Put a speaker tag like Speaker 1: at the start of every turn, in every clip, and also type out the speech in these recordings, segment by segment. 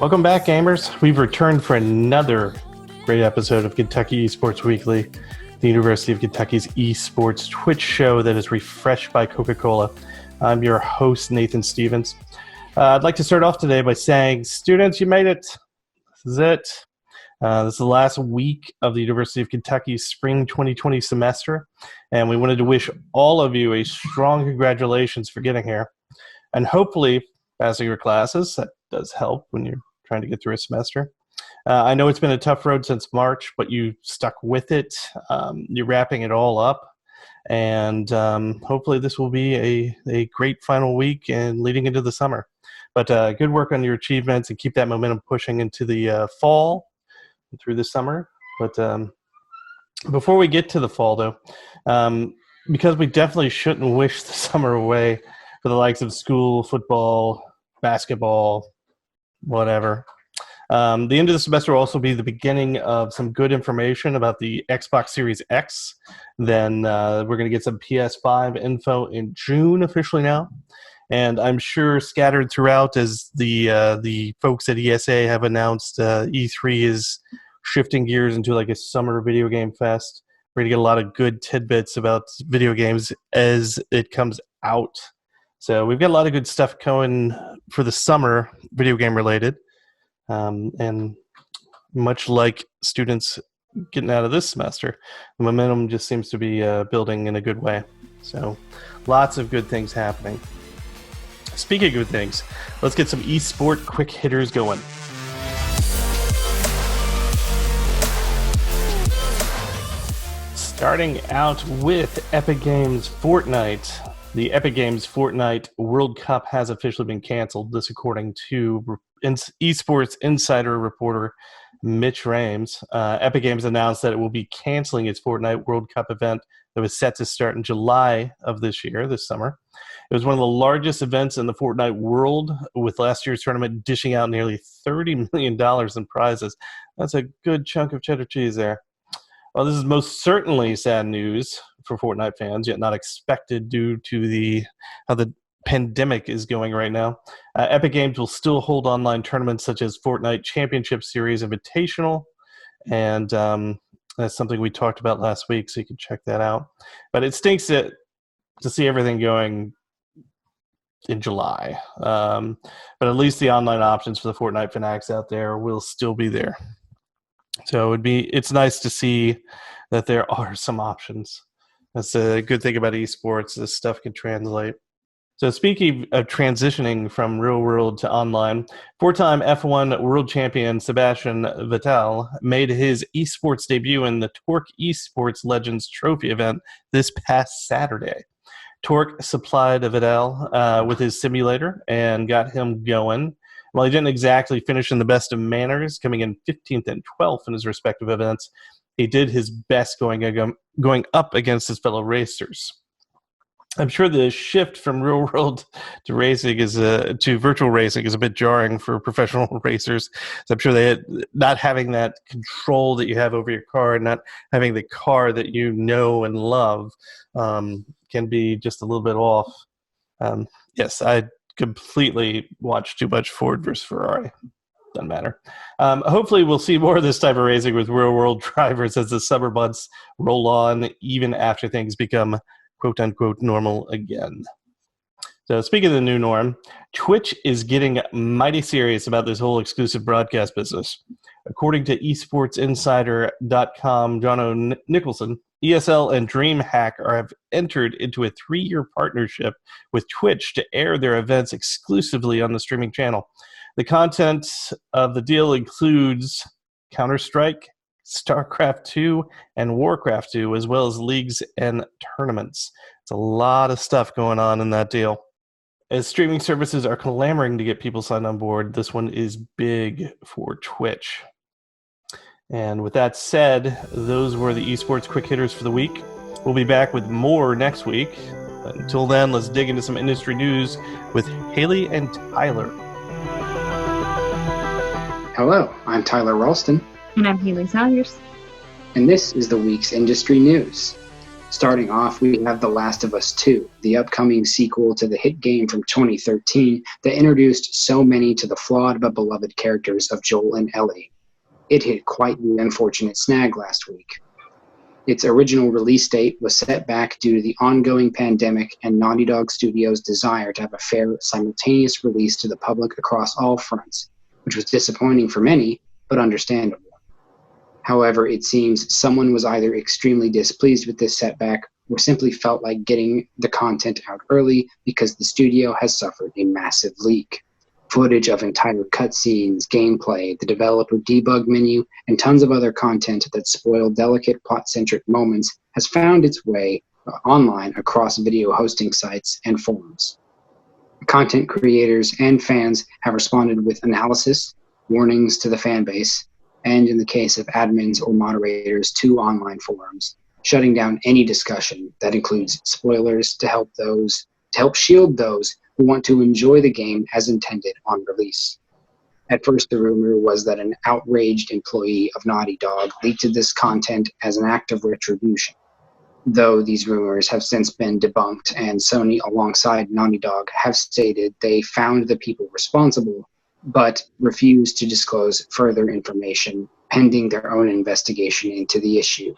Speaker 1: Welcome back, gamers. We've returned for another great episode of Kentucky Esports Weekly, the University of Kentucky's esports Twitch show that is refreshed by Coca-Cola. I'm your host, Nathan Stevens. I'd like to start off today by saying, students, you made it. This is it. This is the last week of the University of Kentucky's spring 2020 semester, and we wanted to wish all of you a strong congratulations for getting here, and hopefully passing your classes. That does help when you're trying to get through a semester. I know it's been a tough road since March, but you stuck with it. You're wrapping it all up, and hopefully this will be a great final week and leading into the summer. But good work on your achievements, and keep that momentum pushing into the fall and through the summer. But before we get to the fall, though, because we definitely shouldn't wish the summer away for the likes of school, football, basketball, whatever. The end of the semester will also be the beginning of some good information about the Xbox Series X. Then we're going to get some PS5 info in June officially now. And I'm sure scattered throughout, as the folks at ESA have announced, E3 is shifting gears into like a summer video game fest. We're going to get a lot of good tidbits about video games as it comes out. So we've got a lot of good stuff going for the summer, video game related. And much like students getting out of this semester, the momentum just seems to be building in a good way. So lots of good things happening. Speaking of good things, let's get some eSport quick hitters going. Starting out with Epic Games Fortnite. The Epic Games Fortnite World Cup has officially been canceled. This according to eSports insider reporter Mitch Rames. Epic Games announced that it will be canceling its Fortnite World Cup event that was set to start in July of this summer. It was one of the largest events in the Fortnite world, with last year's tournament dishing out nearly $30 million in prizes. That's a good chunk of cheddar cheese there. Well, this is most certainly sad news for Fortnite fans, yet not expected due to how the pandemic is going right now. Epic Games will still hold online tournaments such as Fortnite Championship Series Invitational, and that's something we talked about last week, so you can check that out. But it stinks to see everything going in July. But at least the online options for the Fortnite fanatics out there will still be there. So it's nice to see that there are some options. That's a good thing about esports. This stuff can translate. So speaking of transitioning from real world to online, four-time F1 world champion Sebastian Vettel made his esports debut in the Torque Esports Legends Trophy event this past Saturday. Torque supplied Vettel with his simulator and got him going. While he didn't exactly finish in the best of manners, coming in 15th and 12th in his respective events, he did his best going up against his fellow racers. I'm sure the shift from real world to racing to virtual racing is a bit jarring for professional racers. So I'm sure not having that control that you have over your car, and not having the car that you know and love, can be just a little bit off. Yes, I completely watched too much Ford versus Ferrari. Doesn't matter. Hopefully we'll see more of this type of racing with real-world drivers as the summer months roll on, even after things become quote-unquote normal again. So speaking of the new norm, Twitch is getting mighty serious about this whole exclusive broadcast business. According to esportsinsider.com, Jono Nicholson, ESL and DreamHack have entered into a 3-year partnership with Twitch to air their events exclusively on the streaming channel. The content of the deal includes Counter-Strike, StarCraft 2, and Warcraft 2, as well as leagues and tournaments. It's a lot of stuff going on in that deal. As streaming services are clamoring to get people signed on board, this one is big for Twitch. And with that said, those were the esports quick hitters for the week. We'll be back with more next week. But until then, let's dig into some industry news with Hailey and Tyler.
Speaker 2: Hello, I'm Tyler Ralston.
Speaker 3: And I'm Hailey Salyers.
Speaker 2: And this is the week's industry news. Starting off, we have The Last of Us 2, the upcoming sequel to the hit game from 2013 that introduced so many to the flawed but beloved characters of Joel and Ellie. It hit quite the unfortunate snag last week. Its original release date was set back due to the ongoing pandemic and Naughty Dog Studios' desire to have a fair, simultaneous release to the public across all fronts, which was disappointing for many, but understandable. However, it seems someone was either extremely displeased with this setback or simply felt like getting the content out early because the studio has suffered a massive leak. Footage of entire cutscenes, gameplay, the developer debug menu, and tons of other content that spoiled delicate plot-centric moments has found its way online across video hosting sites and forums. Content creators and fans have responded with analysis, warnings to the fan base, and in the case of admins or moderators to online forums, shutting down any discussion that includes spoilers to help shield those who want to enjoy the game as intended on release. At first, the rumor was that an outraged employee of Naughty Dog leaked this content as an act of retribution, though these rumors have since been debunked, and Sony, alongside Naughty Dog, have stated they found the people responsible but refused to disclose further information pending their own investigation into the issue.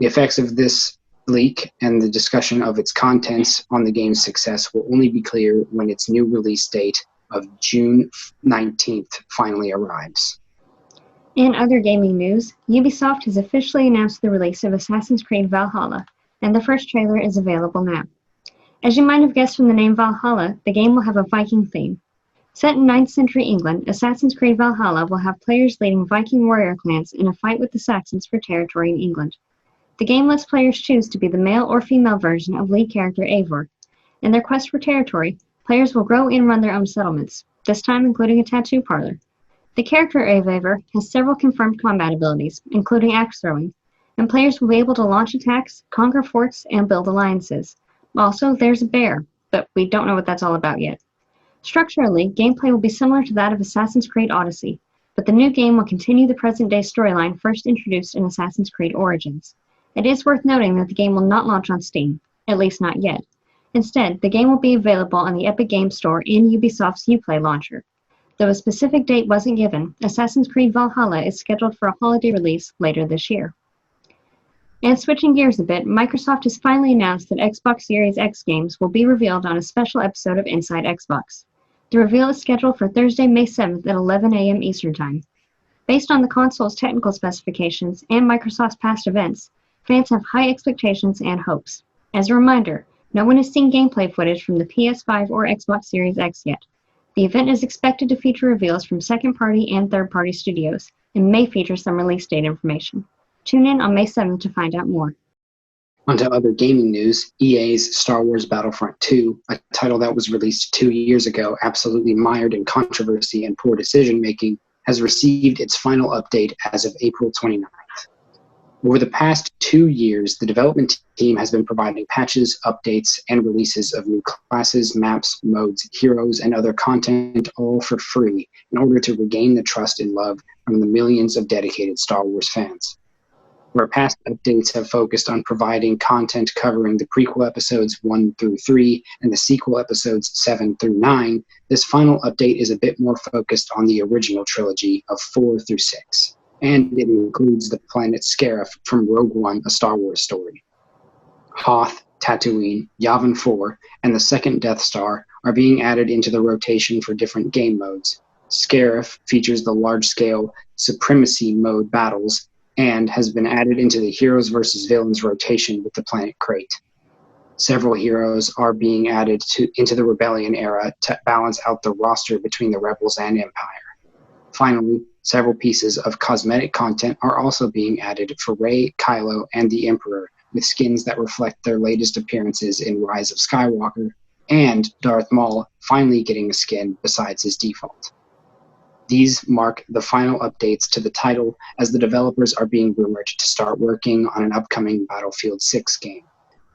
Speaker 2: The effects of this leak and the discussion of its contents on the game's success will only be clear when its new release date of June 19th finally arrives.
Speaker 3: In other gaming news, Ubisoft has officially announced the release of Assassin's Creed Valhalla, and the first trailer is available now. As you might have guessed from the name Valhalla, the game will have a Viking theme. Set in 9th century England, Assassin's Creed Valhalla will have players leading Viking warrior clans in a fight with the Saxons for territory in England. The game lets players choose to be the male or female version of lead character Eivor. In their quest for territory, players will grow and run their own settlements, this time including a tattoo parlor. The character of Eivor has several confirmed combat abilities, including axe throwing, and players will be able to launch attacks, conquer forts, and build alliances. Also, there's a bear, but we don't know what that's all about yet. Structurally, gameplay will be similar to that of Assassin's Creed Odyssey, but the new game will continue the present-day storyline first introduced in Assassin's Creed Origins. It is worth noting that the game will not launch on Steam, at least not yet. Instead, the game will be available on the Epic Games Store and Ubisoft's Uplay launcher. Though a specific date wasn't given, Assassin's Creed Valhalla is scheduled for a holiday release later this year. And switching gears a bit, Microsoft has finally announced that Xbox Series X games will be revealed on a special episode of Inside Xbox. The reveal is scheduled for Thursday, May 7th at 11 a.m. Eastern Time. Based on the console's technical specifications and Microsoft's past events, fans have high expectations and hopes. As a reminder, no one has seen gameplay footage from the PS5 or Xbox Series X yet. The event is expected to feature reveals from second-party and third-party studios, and may feature some release date information. Tune in on May 7th to find out more.
Speaker 2: On to other gaming news, EA's Star Wars Battlefront 2, a title that was released 2 years ago, absolutely mired in controversy and poor decision-making, has received its final update as of April 29th. Over the past 2 years, the development team has been providing patches, updates, and releases of new classes, maps, modes, heroes, and other content, all for free, in order to regain the trust and love from the millions of dedicated Star Wars fans. Where past updates have focused on providing content covering the prequel episodes 1 through 3 and the sequel episodes 7 through 9, this final update is a bit more focused on the original trilogy of 4 through 6, and it includes the planet Scarif from Rogue One, A Star Wars Story. Hoth, Tatooine, Yavin 4, and the second Death Star are being added into the rotation for different game modes. Scarif features the large-scale Supremacy mode battles, and has been added into the Heroes vs. Villains rotation with the planet Crate. Several heroes are being added into the Rebellion era to balance out the roster between the Rebels and Empire. Finally, several pieces of cosmetic content are also being added for Rey, Kylo, and the Emperor, with skins that reflect their latest appearances in Rise of Skywalker, and Darth Maul finally getting a skin besides his default. These mark the final updates to the title, as the developers are being rumored to start working on an upcoming Battlefield 6 game.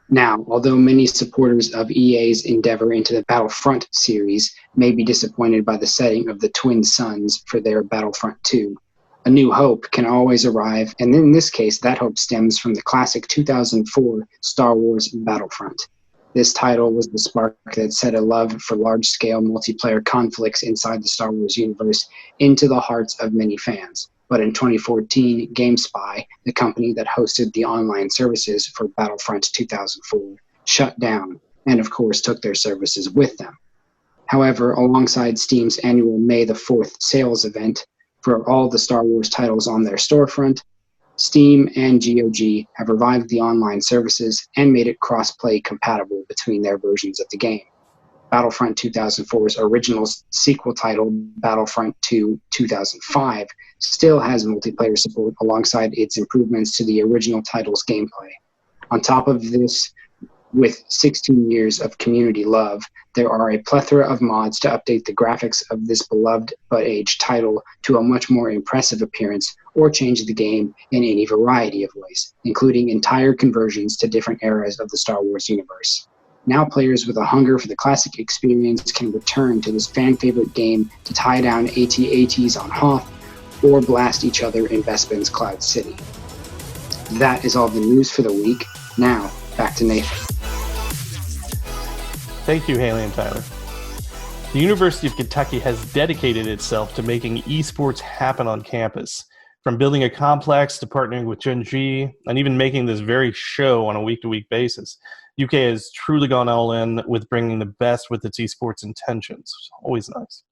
Speaker 2: Now, although many supporters of EA's endeavor into the Battlefront series may be disappointed by the setting of the twin suns for their Battlefront 2, A new hope can always arrive, and in this case, that hope stems from the classic 2004 Star Wars Battlefront. This title was the spark that set a love for large-scale multiplayer conflicts inside the Star Wars universe into the hearts of many fans. But in 2014, GameSpy, the company that hosted the online services for Battlefront 2004, shut down, and of course took their services with them. However, alongside Steam's annual May the 4th sales event for all the Star Wars titles on their storefront, Steam and GOG have revived the online services and made it cross-play compatible between their versions of the game. Battlefront 2004's original sequel title, Battlefront 2 2005, still has multiplayer support alongside its improvements to the original title's gameplay. On top of this, with 16 years of community love, there are a plethora of mods to update the graphics of this beloved but aged title to a much more impressive appearance or change the game in any variety of ways, including entire conversions to different eras of the Star Wars universe. Now players with a hunger for the classic experience can return to this fan-favorite game to tie down AT-ATs on Hoth or blast each other in Bespin's Cloud City. That is all the news for the week. Now, back to Nathan.
Speaker 1: Thank you, Hailey and Tyler. The University of Kentucky has dedicated itself to making esports happen on campus. From building a complex to partnering with Gen G, and even making this very show on a week-to-week basis, UK has truly gone all in with bringing the best with its esports intentions. Always nice.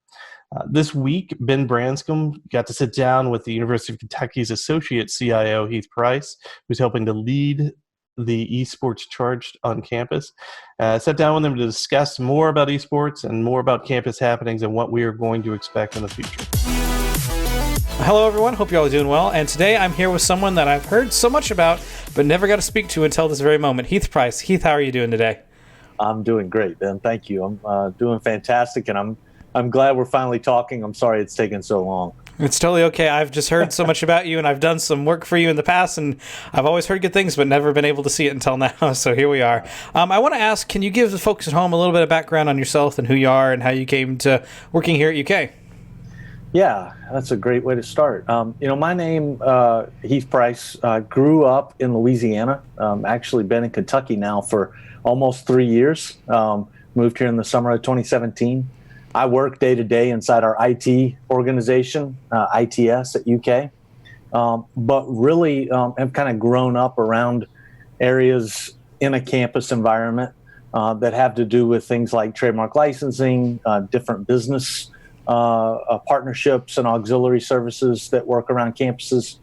Speaker 1: This week, Ben Brascum got to sit down with the University of Kentucky's associate CIO, Heath Price, who's helping to lead the esports charge on campus. Sat down with him to discuss more about esports and more about campus happenings and what we are going to expect in the future.
Speaker 4: Hello, everyone. Hope you're all doing well. And today I'm here with someone that I've heard so much about, but never got to speak to until this very moment. Heath Price. Heath, how are you doing today?
Speaker 5: I'm doing great, Ben. Thank you. I'm doing fantastic, and I'm glad we're finally talking. I'm sorry it's taken so long.
Speaker 4: It's totally okay. I've just heard so much about you, and I've done some work for you in the past, and I've always heard good things, but never been able to see it until now. So here we are. I want to ask, can you give the folks at home a little bit of background on yourself and who you are and how you came to working here at UK?
Speaker 5: Yeah, that's a great way to start. My name, Heath Price, grew up in Louisiana. Actually been in Kentucky now for almost 3 years. Moved here in the summer of 2017. I work day to day inside our IT organization, ITS at UK, but really have kind of grown up around areas in a campus environment that have to do with things like trademark licensing, different business partnerships and auxiliary services that work around campuses.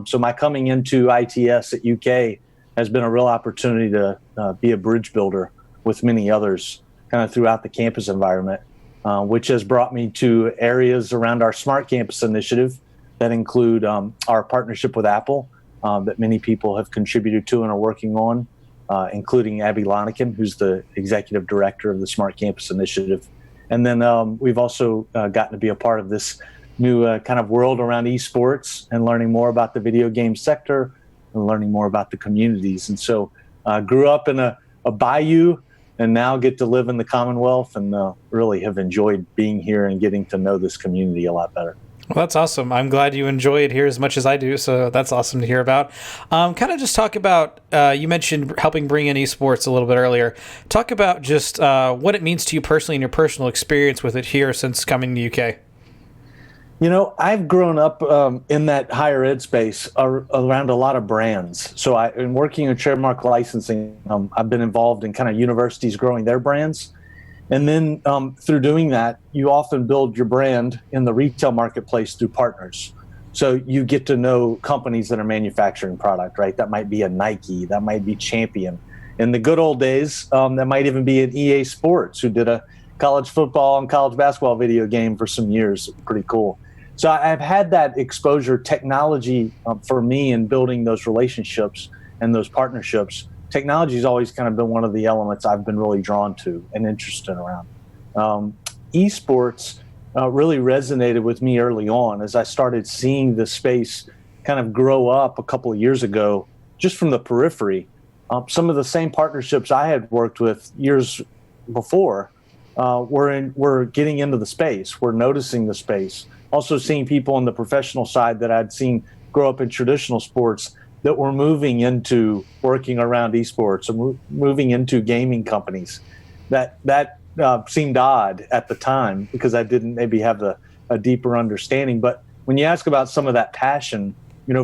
Speaker 5: So my coming into ITS at UK has been a real opportunity to be a bridge builder with many others kind of throughout the campus environment. Which has brought me to areas around our Smart Campus initiative that include our partnership with Apple that many people have contributed to and are working on, including Abby Loniken, who's the executive director of the Smart Campus initiative. And then we've also gotten to be a part of this new kind of world around esports and learning more about the video game sector and learning more about the communities. And so I grew up in a bayou and now get to live in the Commonwealth and really have enjoyed being here and getting to know this community a lot better.
Speaker 4: Well, that's awesome. I'm glad you enjoy it here as much as I do, so that's awesome to hear about. Kind of just talk about, you mentioned helping bring in esports a little bit earlier. Talk about just what it means to you personally and your personal experience with it here since coming to UK.
Speaker 5: You know, I've grown up in that higher ed space around a lot of brands. So in working in trademark licensing, I've been involved in kind of universities growing their brands. And then through doing that, you often build your brand in the retail marketplace through partners. So you get to know companies that are manufacturing product, right? That might be a Nike, that might be Champion. In the good old days, that might even be an EA Sports, who did a college football and college basketball video game for some years. Pretty cool. So I've had that exposure. Technology for me in building those relationships and those partnerships, technology has always kind of been one of the elements I've been really drawn to and interested around. Esports really resonated with me early on as I started seeing the space kind of grow up a couple of years ago, just from the periphery. Some of the same partnerships I had worked with years before we're getting into the space. We're noticing the space. also seeing people on the professional side that I'd seen grow up in traditional sports that were moving into working around esports or moving into gaming companies. That seemed odd at the time because I didn't maybe have a deeper understanding. But when you ask about some of that passion,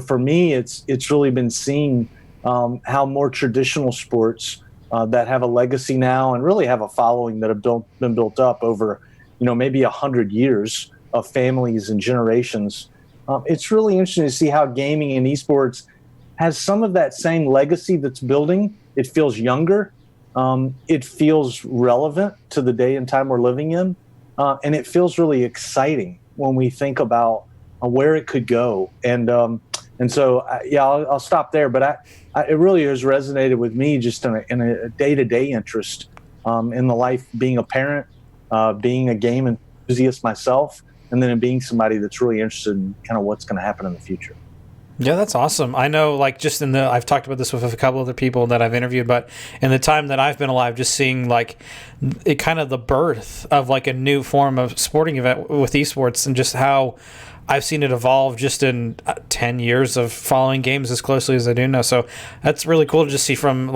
Speaker 5: for me, it's really been seeing how more traditional sports that have a legacy now and really have a following that have been built up over, maybe 100 years of families and generations. It's really interesting to see how gaming and esports has some of that same legacy that's building. It feels younger. It feels relevant to the day and time we're living in. And it feels really exciting when we think about where it could go. And so, I'll stop there. But it really has resonated with me just in a day-to-day interest in the life, being a parent, being a game enthusiast myself, and then in being somebody that's really interested in kind of what's going to happen in the future.
Speaker 4: Yeah, that's awesome. I know, I've talked about this with a couple other people that I've interviewed, but in the time that I've been alive, just seeing it kind of the birth of a new form of sporting event with esports and just how I've seen it evolve just in 10 years of following games as closely as I do now. So that's really cool to just see from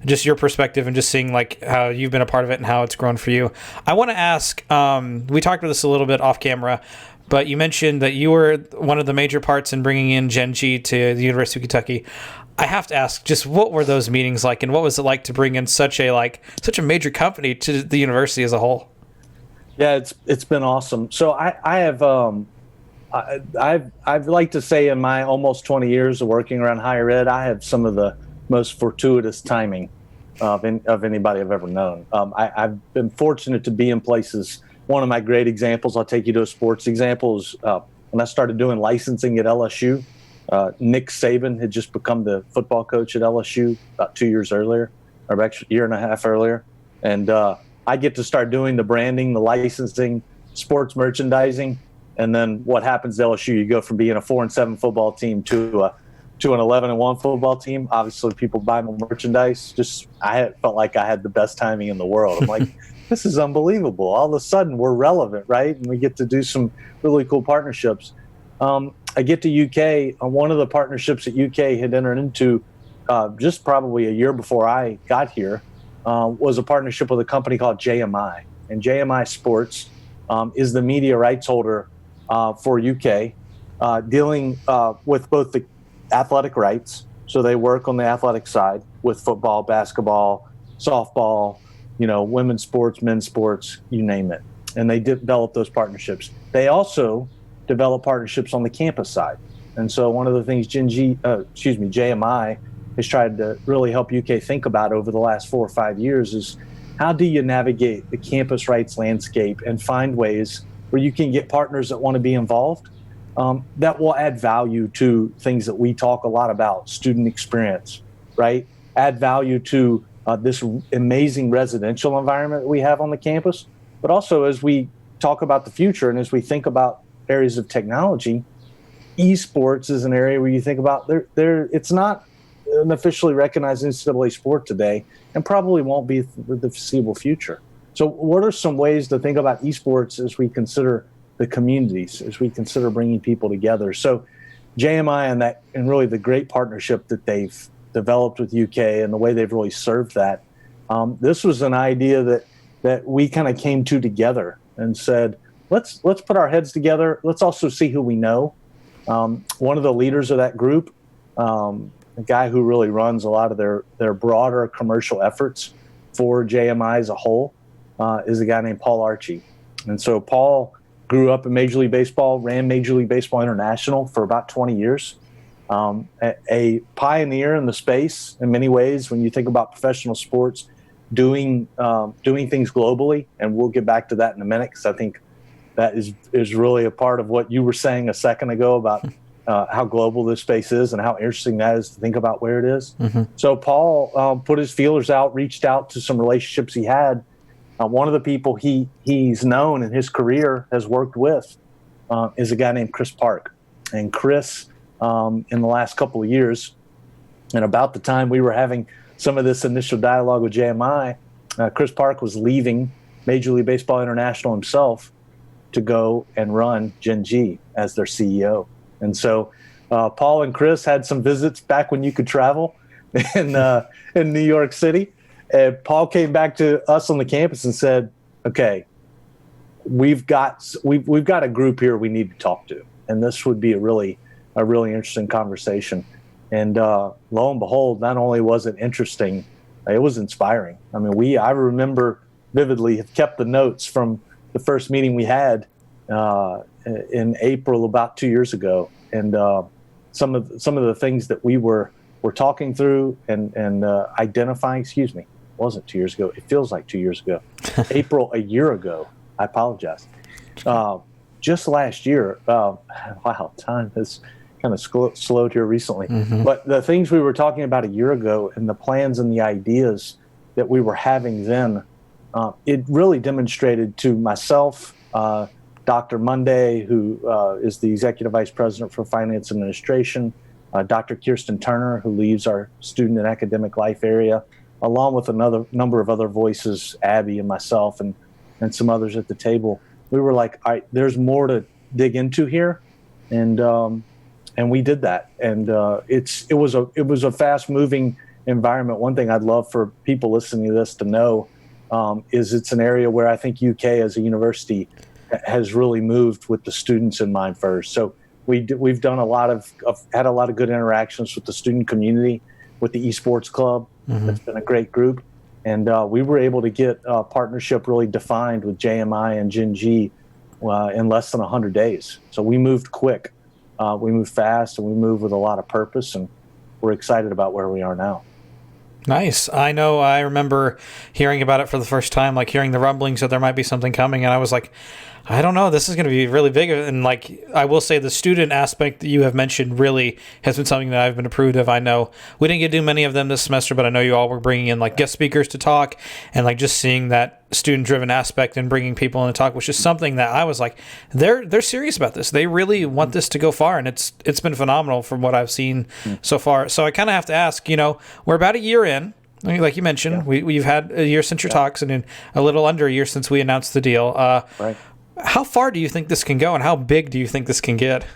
Speaker 4: just your perspective and just seeing how you've been a part of it and how it's grown for you. I want to ask, we talked about this a little bit off camera, but you mentioned that you were one of the major parts in bringing in Gen G to the University of Kentucky. I have to ask, just what were those meetings like, and what was it like to bring in such a major company to the university as a whole?
Speaker 5: Yeah, it's been awesome. So I've like to say in my almost 20 years of working around higher ed, I have some of the most fortuitous timing of anybody I've ever known. I've been fortunate to be in places. One of my great examples, I'll take you to a sports example, is when I started doing licensing at LSU. Nick Saban had just become the football coach at LSU about 2 years earlier, or actually a year and a half earlier. And I get to start doing the branding, the licensing, sports merchandising. And then what happens at LSU, you go from being a 4-7 football team to an 11-1 football team. Obviously, people buy more merchandise. I felt like I had the best timing in the world. I'm like, this is unbelievable. All of a sudden, we're relevant, right? And we get to do some really cool partnerships. I get to UK. One of the partnerships that UK had entered into just probably a year before I got here was a partnership with a company called JMI. And JMI Sports is the media rights holder for UK, dealing with both the athletic rights. So they work on the athletic side with football, basketball, softball, women's sports, men's sports, you name it. And they develop those partnerships. They also develop partnerships on the campus side. And so one of the things JMI has tried to really help UK think about over the last 4 or 5 years is how do you navigate the campus rights landscape and find ways where you can get partners that want to be involved that will add value to things that we talk a lot about, student experience, right? Add value to this amazing residential environment that we have on the campus. But also as we talk about the future and as we think about areas of technology, esports is an area where you think about it's not an officially recognized NCAA sport today and probably won't be for the foreseeable future. So what are some ways to think about esports as we consider the communities, as we consider bringing people together? So JMI and really the great partnership that they've developed with UK and the way they've really served that, this was an idea that we kind of came to together and said, let's put our heads together. Let's also see who we know. One of the leaders of that group, a guy who really runs a lot of their broader commercial efforts for JMI as a whole, is a guy named Paul Archie. And so Paul grew up in Major League Baseball, ran Major League Baseball International for about 20 years, a pioneer in the space in many ways when you think about professional sports, doing things globally. And we'll get back to that in a minute because I think that is really a part of what you were saying a second ago about how global this space is and how interesting that is to think about where it is. Mm-hmm. So Paul put his feelers out, reached out to some relationships he had. One of the people he's known in his career has worked with is a guy named Chris Park. And Chris, in the last couple of years, and about the time we were having some of this initial dialogue with JMI, Chris Park was leaving Major League Baseball International himself. to go and run Gen G as their CEO. And so Paul and Chris had some visits back when you could travel in New York City. And Paul came back to us on the campus and said, okay, we've got a group here we need to talk to. And this would be a really interesting conversation. And lo and behold, not only was it interesting, it was inspiring. I mean, I remember vividly have kept the notes from the first meeting we had in April about 2 years ago. And some of the things that we were talking through and identifying, excuse me, it wasn't 2 years ago. It feels like 2 years ago. April, a year ago. I apologize. Just last year, wow, time has kind of slowed here recently. Mm-hmm. But the things we were talking about a year ago and the plans and the ideas that we were having then, it really demonstrated to myself, Dr. Monday, who is the Executive Vice President for Finance Administration, Dr. Kirsten Turner, who leads our student and academic life area, along with another number of other voices, Abby and myself and some others at the table. We were like, all right, there's more to dig into here. And we did that. And it was a fast moving environment. One thing I'd love for people listening to this to know is it's an area where I think UK as a university has really moved with the students in mind first. So we've done had a lot of good interactions with the student community, with the Esports Club. Mm-hmm. It's been a great group. And we were able to get a partnership really defined with JMI and Gen G in less than 100 days. So we moved quick. We moved fast, and we moved with a lot of purpose, and we're excited about where we are now.
Speaker 4: Nice. I know I remember hearing about it for the first time, like hearing the rumblings that there might be something coming, and I was like, I don't know, this is going to be really big. And like, I will say the student aspect that you have mentioned really has been something that I've been approved of. I know we didn't get to do many of them this semester, but I know you all were bringing in like guest speakers to talk, and like just seeing that student-driven aspect and bringing people in to talk, which is something that I was like, they're serious about this. They really want this to go far, and it's been phenomenal from what I've seen so far. So I kind of have to ask, we're about a year in. Like you mentioned, we've had a year since your talks, and a little under a year since we announced the deal.
Speaker 5: Right.
Speaker 4: How far do you think this can go, and how big do you think this can get?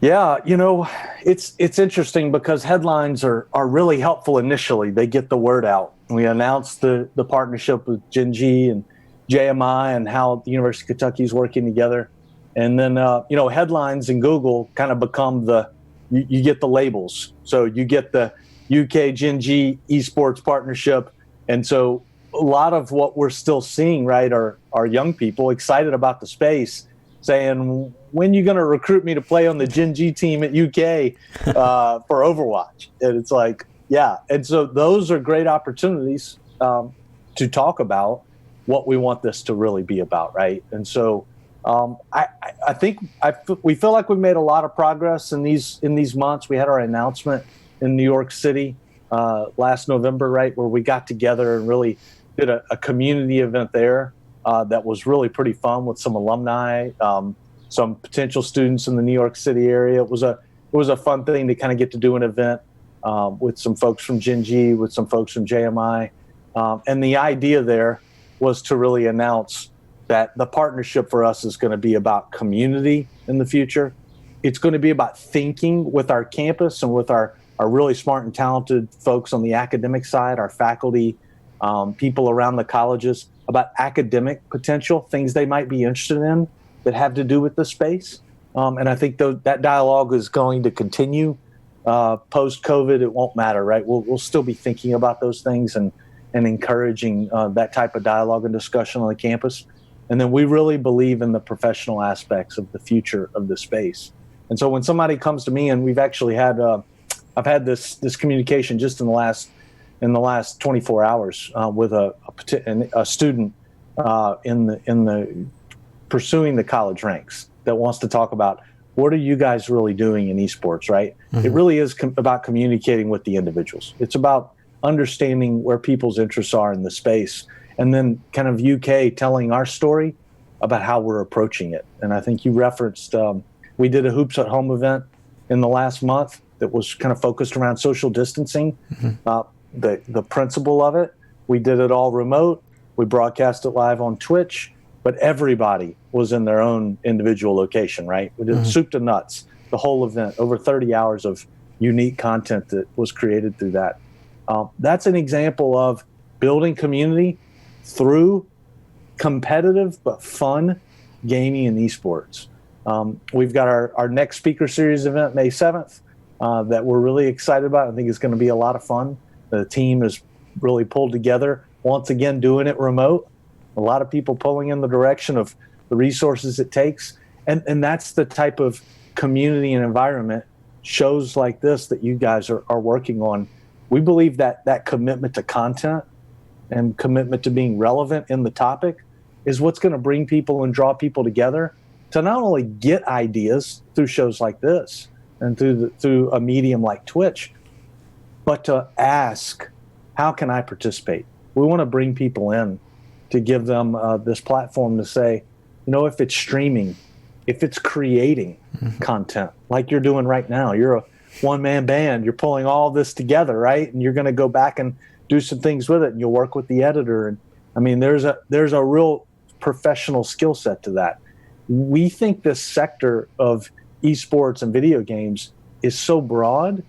Speaker 5: Yeah, it's interesting because headlines are really helpful initially. They get the word out. We announced the partnership with Gen G and JMI and how the University of Kentucky is working together. And then, headlines in Google kind of become you get the labels. So you get the UK Gen G esports partnership. And so a lot of what we're still seeing, right, are young people excited about the space saying, when are you going to recruit me to play on the Gen G team at UK for Overwatch? And it's like, yeah. And so those are great opportunities to talk about what we want this to really be about, right? And so I think we feel like we've made a lot of progress in these months. We had our announcement in New York City last November, right, where we got together and really did a community event there that was really pretty fun with some alumni, some potential students in the New York City area. It was a fun thing to kind of get to do an event with some folks from Gen G, with some folks from JMI. And the idea there was to really announce that the partnership for us is going to be about community in the future. It's going to be about thinking with our campus and with our really smart and talented folks on the academic side, our faculty, people around the colleges, about academic potential, things they might be interested in that have to do with the space. And I think that dialogue is going to continue post-COVID. It won't matter, right? We'll still be thinking about those things and encouraging that type of dialogue and discussion on the campus. And then we really believe in the professional aspects of the future of the space. And so when somebody comes to me, and we've actually had, I've had this communication just in the last 24 hours with a student in the pursuing the college ranks that wants to talk about what are you guys really doing in esports, right? Mm-hmm. It really is about communicating with the individuals. It's about understanding where people's interests are in the space, and then kind of UK telling our story about how we're approaching it. And I think you referenced, we did a Hoops at Home event in the last month that was kind of focused around social distancing, the principle of it. We did it all remote. We broadcast it live on Twitch. but everybody was in their own individual location, right? We did soup to nuts, the whole event, over 30 hours of unique content that was created through that. That's an example of building community through competitive but fun gaming and esports. We've got our next speaker series event May 7th that we're really excited about. I think it's going to be a lot of fun. The team is really pulled together, once again doing it remote. A lot of people pulling in the direction of the resources it takes. And that's the type of community and environment shows like this that you guys are working on. We believe that commitment to content and commitment to being relevant in the topic is what's going to bring people and draw people together to not only get ideas through shows like this and through a medium like Twitch, but to ask, how can I participate? We want to bring people in to give them this platform to say, if it's streaming, if it's creating content like you're doing right now, you're a one-man band, you're pulling all this together, right? And you're going to go back and do some things with it, and you'll work with the editor. And I mean, there's a real professional skill set to that. We think this sector of esports and video games is so broad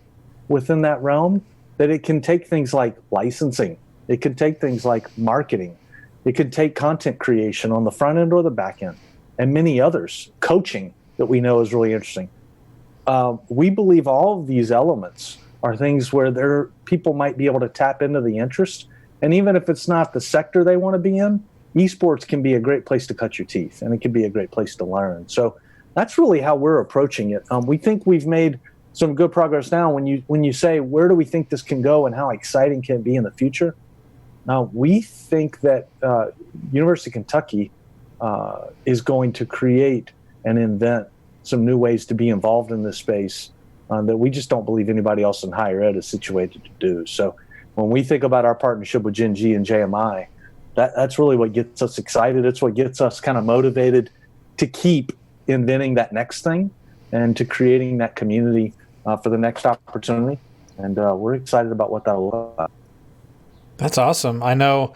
Speaker 5: within that realm that it can take things like licensing, it can take things like marketing, it could take content creation on the front end or the back end, and many others, coaching that we know is really interesting. We believe all of these elements are things where people might be able to tap into the interest. And even if it's not the sector they want to be in, esports can be a great place to cut your teeth, and it can be a great place to learn. So that's really how we're approaching it. We think we've made some good progress now. When you say, where do we think this can go and how exciting can it be in the future? Now, we think that University of Kentucky is going to create and invent some new ways to be involved in this space that we just don't believe anybody else in higher ed is situated to do. So when we think about our partnership with Gen G and JMI, that's really what gets us excited. It's what gets us kind of motivated to keep inventing that next thing and to creating that community for the next opportunity. And we're excited about what that'll look like.
Speaker 4: That's awesome. I know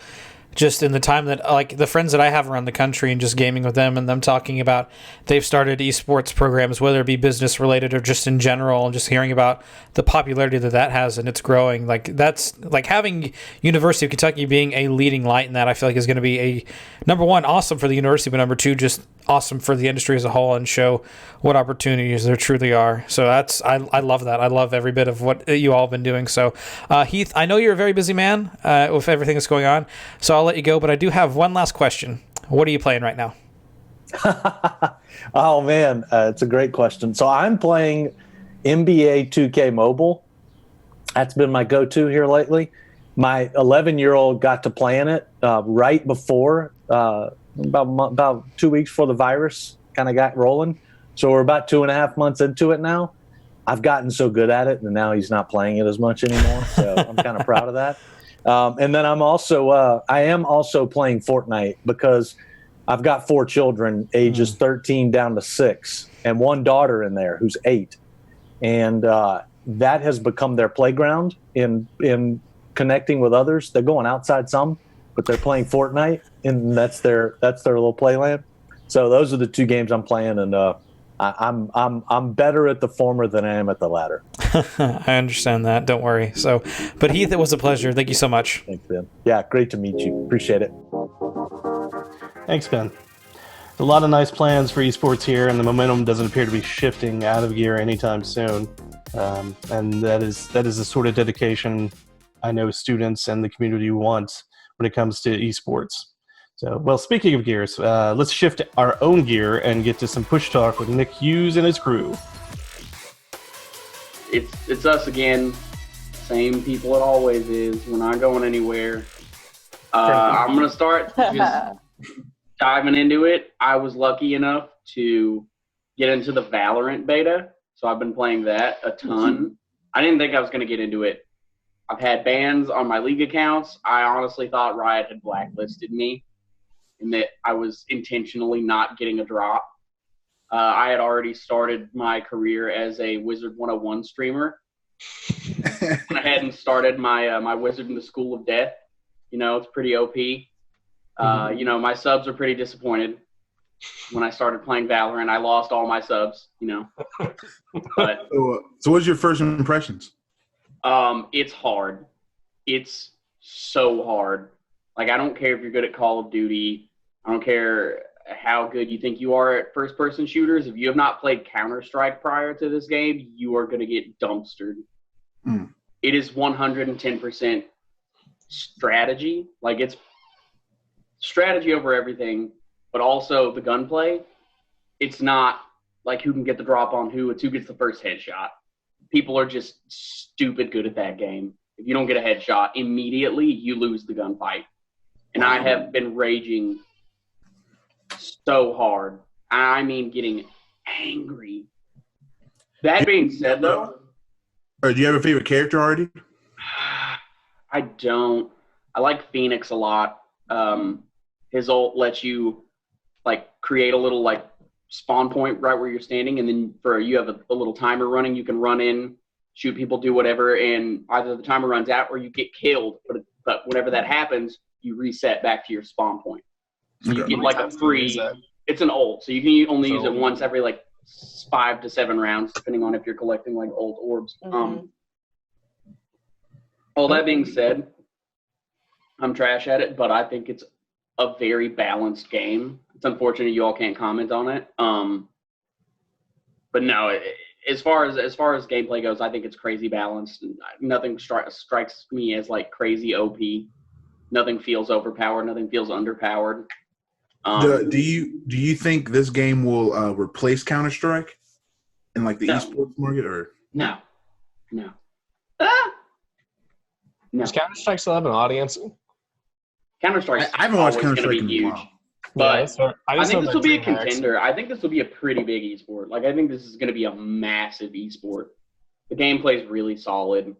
Speaker 4: just in the time that, like, the friends that I have around the country and just gaming with them and them talking about they've started esports programs, whether it be business related or just in general, and just hearing about the popularity that has and it's growing. Like, that's like having University of Kentucky being a leading light in that, I feel like is going to be a number one, awesome for the university, but number two, just awesome for the industry as a whole and show what opportunities there truly are. So I love that. I love every bit of what you all have been doing. So Heath, I know you're a very busy man with everything that's going on, so I'll let you go, but I do have one last question. What are you playing right now?
Speaker 5: Oh man, it's a great question. So I'm playing NBA 2K Mobile. That's been my go-to here lately. My 11-year-old got to playing it right before about 2 weeks before the virus kind of got rolling. So we're about 2.5 months into it now. I've gotten so good at it, and now he's not playing it as much anymore. So I'm kind of proud of that. And then I am also playing Fortnite because I've got 4 children, ages 13 down to 6, and one daughter in there who's 8. And that has become their playground in connecting with others. They're going outside some, but they're playing Fortnite, and that's their little playland. So those are the 2 games I'm playing, and I'm better at the former than I am at the latter.
Speaker 4: I understand that. Don't worry. So, but Heath, it was a pleasure. Thank you so much.
Speaker 5: Thanks, Ben. Yeah, great to meet you. Appreciate it.
Speaker 1: Thanks, Ben. A lot of nice plans for esports here, and the momentum doesn't appear to be shifting out of gear anytime soon. And that is the sort of dedication I know students and the community want when it comes to esports. So, well, speaking of gears, let's shift our own gear and get to some push talk with Nick Hughes and his crew.
Speaker 6: It's us again. Same people it always is. We're not going anywhere. I'm going to start just diving into it. I was lucky enough to get into the Valorant beta, so I've been playing that a ton. I didn't think I was going to get into it. I've had bans on my league accounts. I honestly thought Riot had blacklisted me and that I was intentionally not getting a drop. I had already started my career as a Wizard 101 streamer. Went ahead and started my Wizard in the School of Death. You know, it's pretty OP. You know, my subs are pretty disappointed. When I started playing Valorant, I lost all my subs, you know. But
Speaker 7: so what's your first impressions?
Speaker 6: It's hard. It's so hard. Like, I don't care if you're good at Call of Duty. I don't care how good you think you are at first-person shooters. If you have not played Counter-Strike prior to this game, you are going to get dumpstered. It is 110% strategy. Like, it's strategy over everything, but also the gunplay. It's not like who can get the drop on who. It's who gets the first headshot. People are just stupid good at that game. If you don't get a headshot, immediately you lose the gunfight. And I have been raging so hard. I mean, getting angry. That being said, though.
Speaker 7: Do you have a favorite character already?
Speaker 6: I don't. I like Phoenix a lot. His ult lets you, like, create a little, like, spawn point right where you're standing, and then you have a little timer running. You can run in, shoot people, do whatever, and either the timer runs out or you get killed. But whenever that happens, you reset back to your spawn point. So you get like a free. It's an ult, so you can only use it once every like 5 to 7 rounds, depending on if you're collecting like ult orbs. All that being said, I'm trash at it, but I think it's a very balanced game. It's unfortunate you all can't comment on it. But no, as far as gameplay goes, I think it's crazy balanced. Nothing strikes me as like crazy OP. Nothing feels overpowered. Nothing feels underpowered.
Speaker 7: Do you think this game will replace Counter-Strike in like the esports market, or
Speaker 6: no? No.
Speaker 8: Does Counter-Strike still have an audience?
Speaker 6: Counter-Strike.
Speaker 7: I haven't watched
Speaker 6: Counter-Strike
Speaker 7: in a while.
Speaker 6: But I think this will be a contender. I think this will be a pretty big esport. Like, I think this is going to be a massive esport. The gameplay is really solid.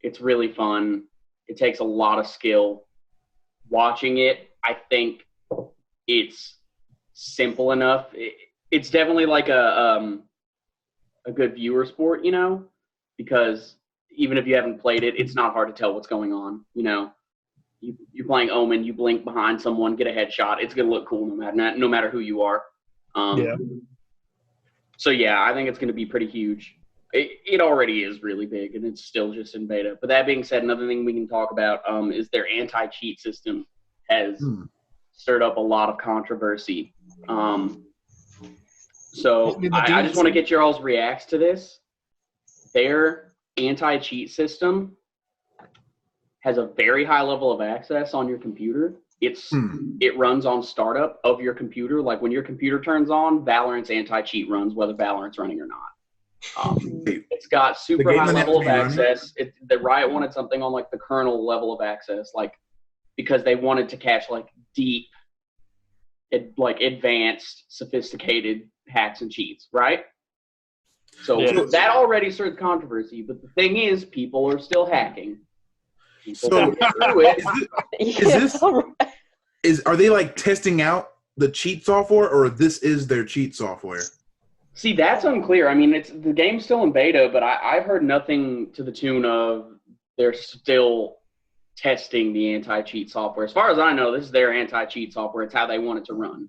Speaker 6: It's really fun. It takes a lot of skill. Watching it, I think it's simple enough. It's definitely like a good viewer sport, you know, because even if you haven't played it, it's not hard to tell what's going on, you know. You're playing Omen, you blink behind someone, get a headshot. It's going to look cool no matter who you are. So, yeah, I think it's going to be pretty huge. It already is really big, and it's still just in beta. But that being said, another thing we can talk about is their anti-cheat system has stirred up a lot of controversy. So I just want to get your all's reacts to this. Their anti-cheat system has a very high level of access on your computer. It runs on startup of your computer. Like when your computer turns on, Valorant's anti-cheat runs, whether Valorant's running or not. It's got super high level of access. The Riot wanted something on like the kernel level of access, like because they wanted to catch like deep, like advanced, sophisticated hacks and cheats, right? So that already stirred controversy. But the thing is, people are still hacking.
Speaker 7: Are they like testing out the cheat software, or this is their cheat software?
Speaker 6: See, that's unclear. I mean, the game's still in beta, but I've heard nothing to the tune of they're still testing the anti-cheat software. As far as I know, this is their anti-cheat software. It's how they want it to run.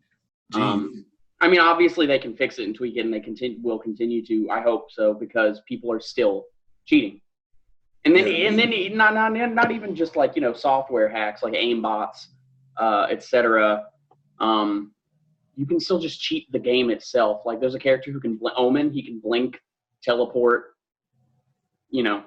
Speaker 6: I mean, obviously they can fix it and tweak it, and they will continue to. I hope so, because people are still cheating. And then not even just like, you know, software hacks like aimbots, etc. You can still just cheat the game itself. Like there's a character who can Omen, he can blink, teleport, you know,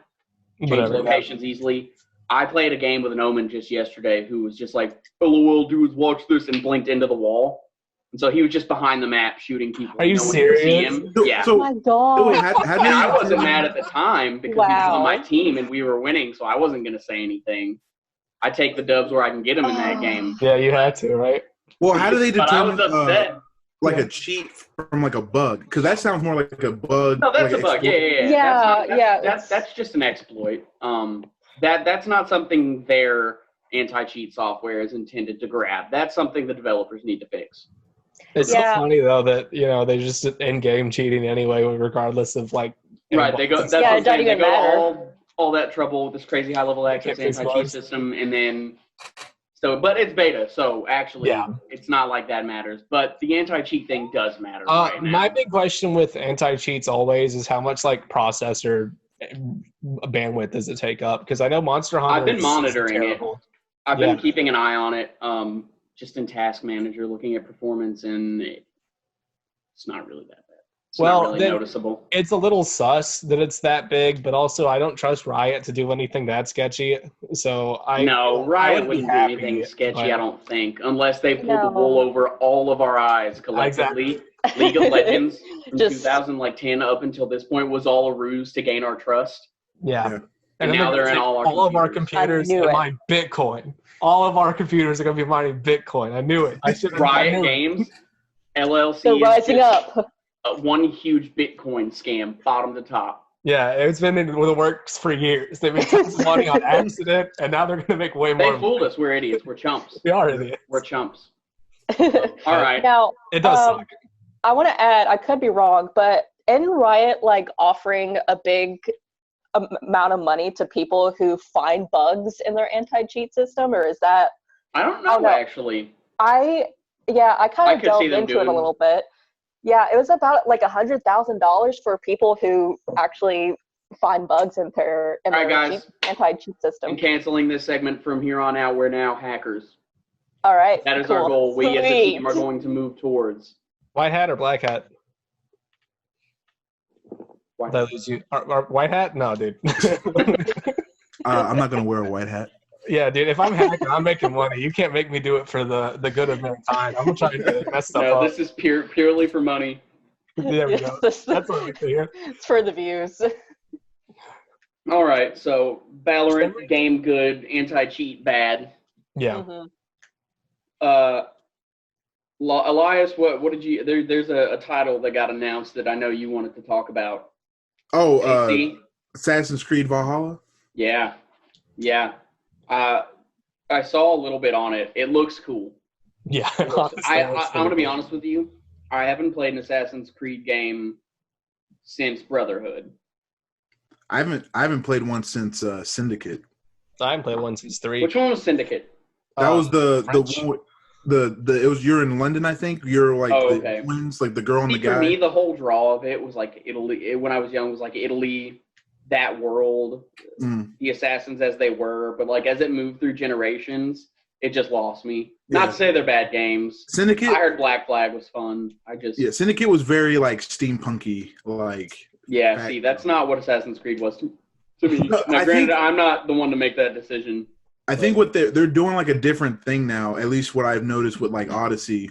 Speaker 6: change locations easily. I played a game with an Omen just yesterday who was just like, "LOL, dudes, watch this," and blinked into the wall. And so he was just behind the map shooting people.
Speaker 8: Are you serious?
Speaker 6: See him. Yeah.
Speaker 9: Oh my god.
Speaker 6: I wasn't mad at the time because he was on my team and we were winning, so I wasn't going to say anything. I take the dubs where I can get them in that game.
Speaker 8: Yeah, you had to, right?
Speaker 7: Well, how do they determine
Speaker 6: like
Speaker 7: a cheat from like a bug? Because that sounds more like a bug.
Speaker 6: No, that's
Speaker 7: like
Speaker 6: a bug. Yeah. That's just an exploit. That's not something their anti-cheat software is intended to grab. That's something the developers need to fix.
Speaker 8: It's so funny though that, you know, they just in-game cheating anyway, regardless of like.
Speaker 6: Right, they go. That's what I'm saying. They go all that trouble with this crazy high-level access anti-cheat system, and then So, but it's beta, so actually,
Speaker 8: Yeah.
Speaker 6: it's not like that matters. But the anti-cheat thing does matter right now.
Speaker 8: My big question with anti-cheats always is how much like processor bandwidth does it take up? Because I know Monster Hunter.
Speaker 6: I've been monitoring it.
Speaker 8: terrible.
Speaker 6: I've been keeping an eye on it, just in Task Manager, looking at performance, and it's not really that bad. It's not really noticeable.
Speaker 8: It's a little sus that it's that big, but also I don't trust Riot to do anything that sketchy. So
Speaker 6: Riot wouldn't do anything sketchy, I don't think, unless they pull the wool over all of our eyes collectively. Exactly. League of Legends from 2010 up until this point was all a ruse to gain our trust.
Speaker 8: Yeah.
Speaker 6: And now they're in all
Speaker 8: of our computers and mine Bitcoin. All of our computers are going to be mining Bitcoin. I knew it.
Speaker 6: Riot Games, LLC.
Speaker 9: They're rising up.
Speaker 6: One huge Bitcoin scam, bottom to top.
Speaker 8: Yeah, it's been in the works for years. They made tons of money on accident, and now they're going to make way more.
Speaker 6: They fooled us. We're idiots. We're chumps.
Speaker 8: We are idiots.
Speaker 6: We're chumps. All right.
Speaker 9: Now,
Speaker 8: it does suck.
Speaker 9: I want to add, I could be wrong, but isn't Riot like offering a big amount of money to people who find bugs in their anti-cheat system, or is that?
Speaker 6: I don't know. Actually.
Speaker 9: I kind of delved into it a little bit. Yeah, it was about like $100,000 for people who actually find bugs in their anti-cheat system.
Speaker 6: I'm canceling this segment from here on out. We're now hackers.
Speaker 9: All right.
Speaker 6: That is our goal. We as a team are going to move towards.
Speaker 8: White hat or black hat? White hat. White hat? No, dude.
Speaker 7: I'm not going to wear a white hat.
Speaker 8: Yeah, dude, if I'm hacking, I'm making money. You can't make me do it for the good of mankind. I'm going to try to mess stuff up.
Speaker 6: This is purely for money.
Speaker 8: There we go. That's what we hear.
Speaker 9: It's for the views.
Speaker 6: All right, so Valorant, game good, anti-cheat bad.
Speaker 8: Yeah.
Speaker 6: Elias, what did you? There's a title that got announced that I know you wanted to talk about.
Speaker 7: Oh, Assassin's Creed Valhalla.
Speaker 6: Yeah. I saw a little bit on it. It looks cool.
Speaker 8: Yeah.
Speaker 6: I'm going to be honest with you. I haven't played an Assassin's Creed game since Brotherhood.
Speaker 7: I haven't played one since Syndicate.
Speaker 8: I haven't played one since 3.
Speaker 6: Which one was Syndicate?
Speaker 7: That was the one. It was you're in London, I think. You're like the twins, like the girl and the guy.
Speaker 6: For me, the whole draw of it was like Italy. When I was young, it was like Italy, that world, the assassins as they were. But like as it moved through generations, it just lost me. Yeah. Not to say they're bad games.
Speaker 7: Syndicate.
Speaker 6: I heard Black Flag was fun.
Speaker 7: Syndicate was very like steampunky, like.
Speaker 6: Yeah, see, that's not what Assassin's Creed was to me. Now, granted, I'm not the one to make that decision.
Speaker 7: I think what they're doing like a different thing now, at least what I've noticed with like Odyssey,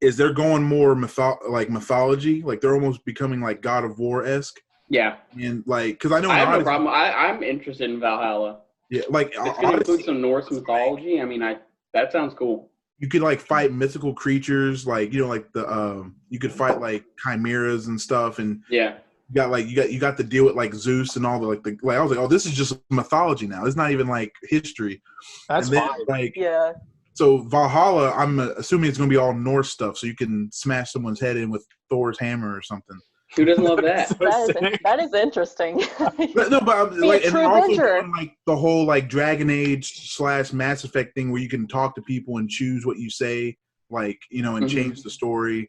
Speaker 7: is they're going more mythology. Like they're almost becoming like God of War-esque.
Speaker 6: Yeah.
Speaker 7: And like, because I know
Speaker 6: I have no problem. I'm interested in Valhalla.
Speaker 7: Yeah, like
Speaker 6: it's going to include some Norse mythology. I mean, that sounds cool.
Speaker 7: You could like fight mythical creatures, like like the you could fight like chimeras and stuff, and you got to deal with like Zeus and all the like I was like, oh, this is just mythology now. It's not even like history.
Speaker 8: That's fine.
Speaker 7: So Valhalla, I'm assuming it's going to be all Norse stuff, so you can smash someone's head in with Thor's hammer or something.
Speaker 6: Who doesn't love that?
Speaker 9: That is interesting.
Speaker 7: No, but like, and also doing, like the whole like Dragon Age / Mass Effect thing where you can talk to people and choose what you say, like and change the story,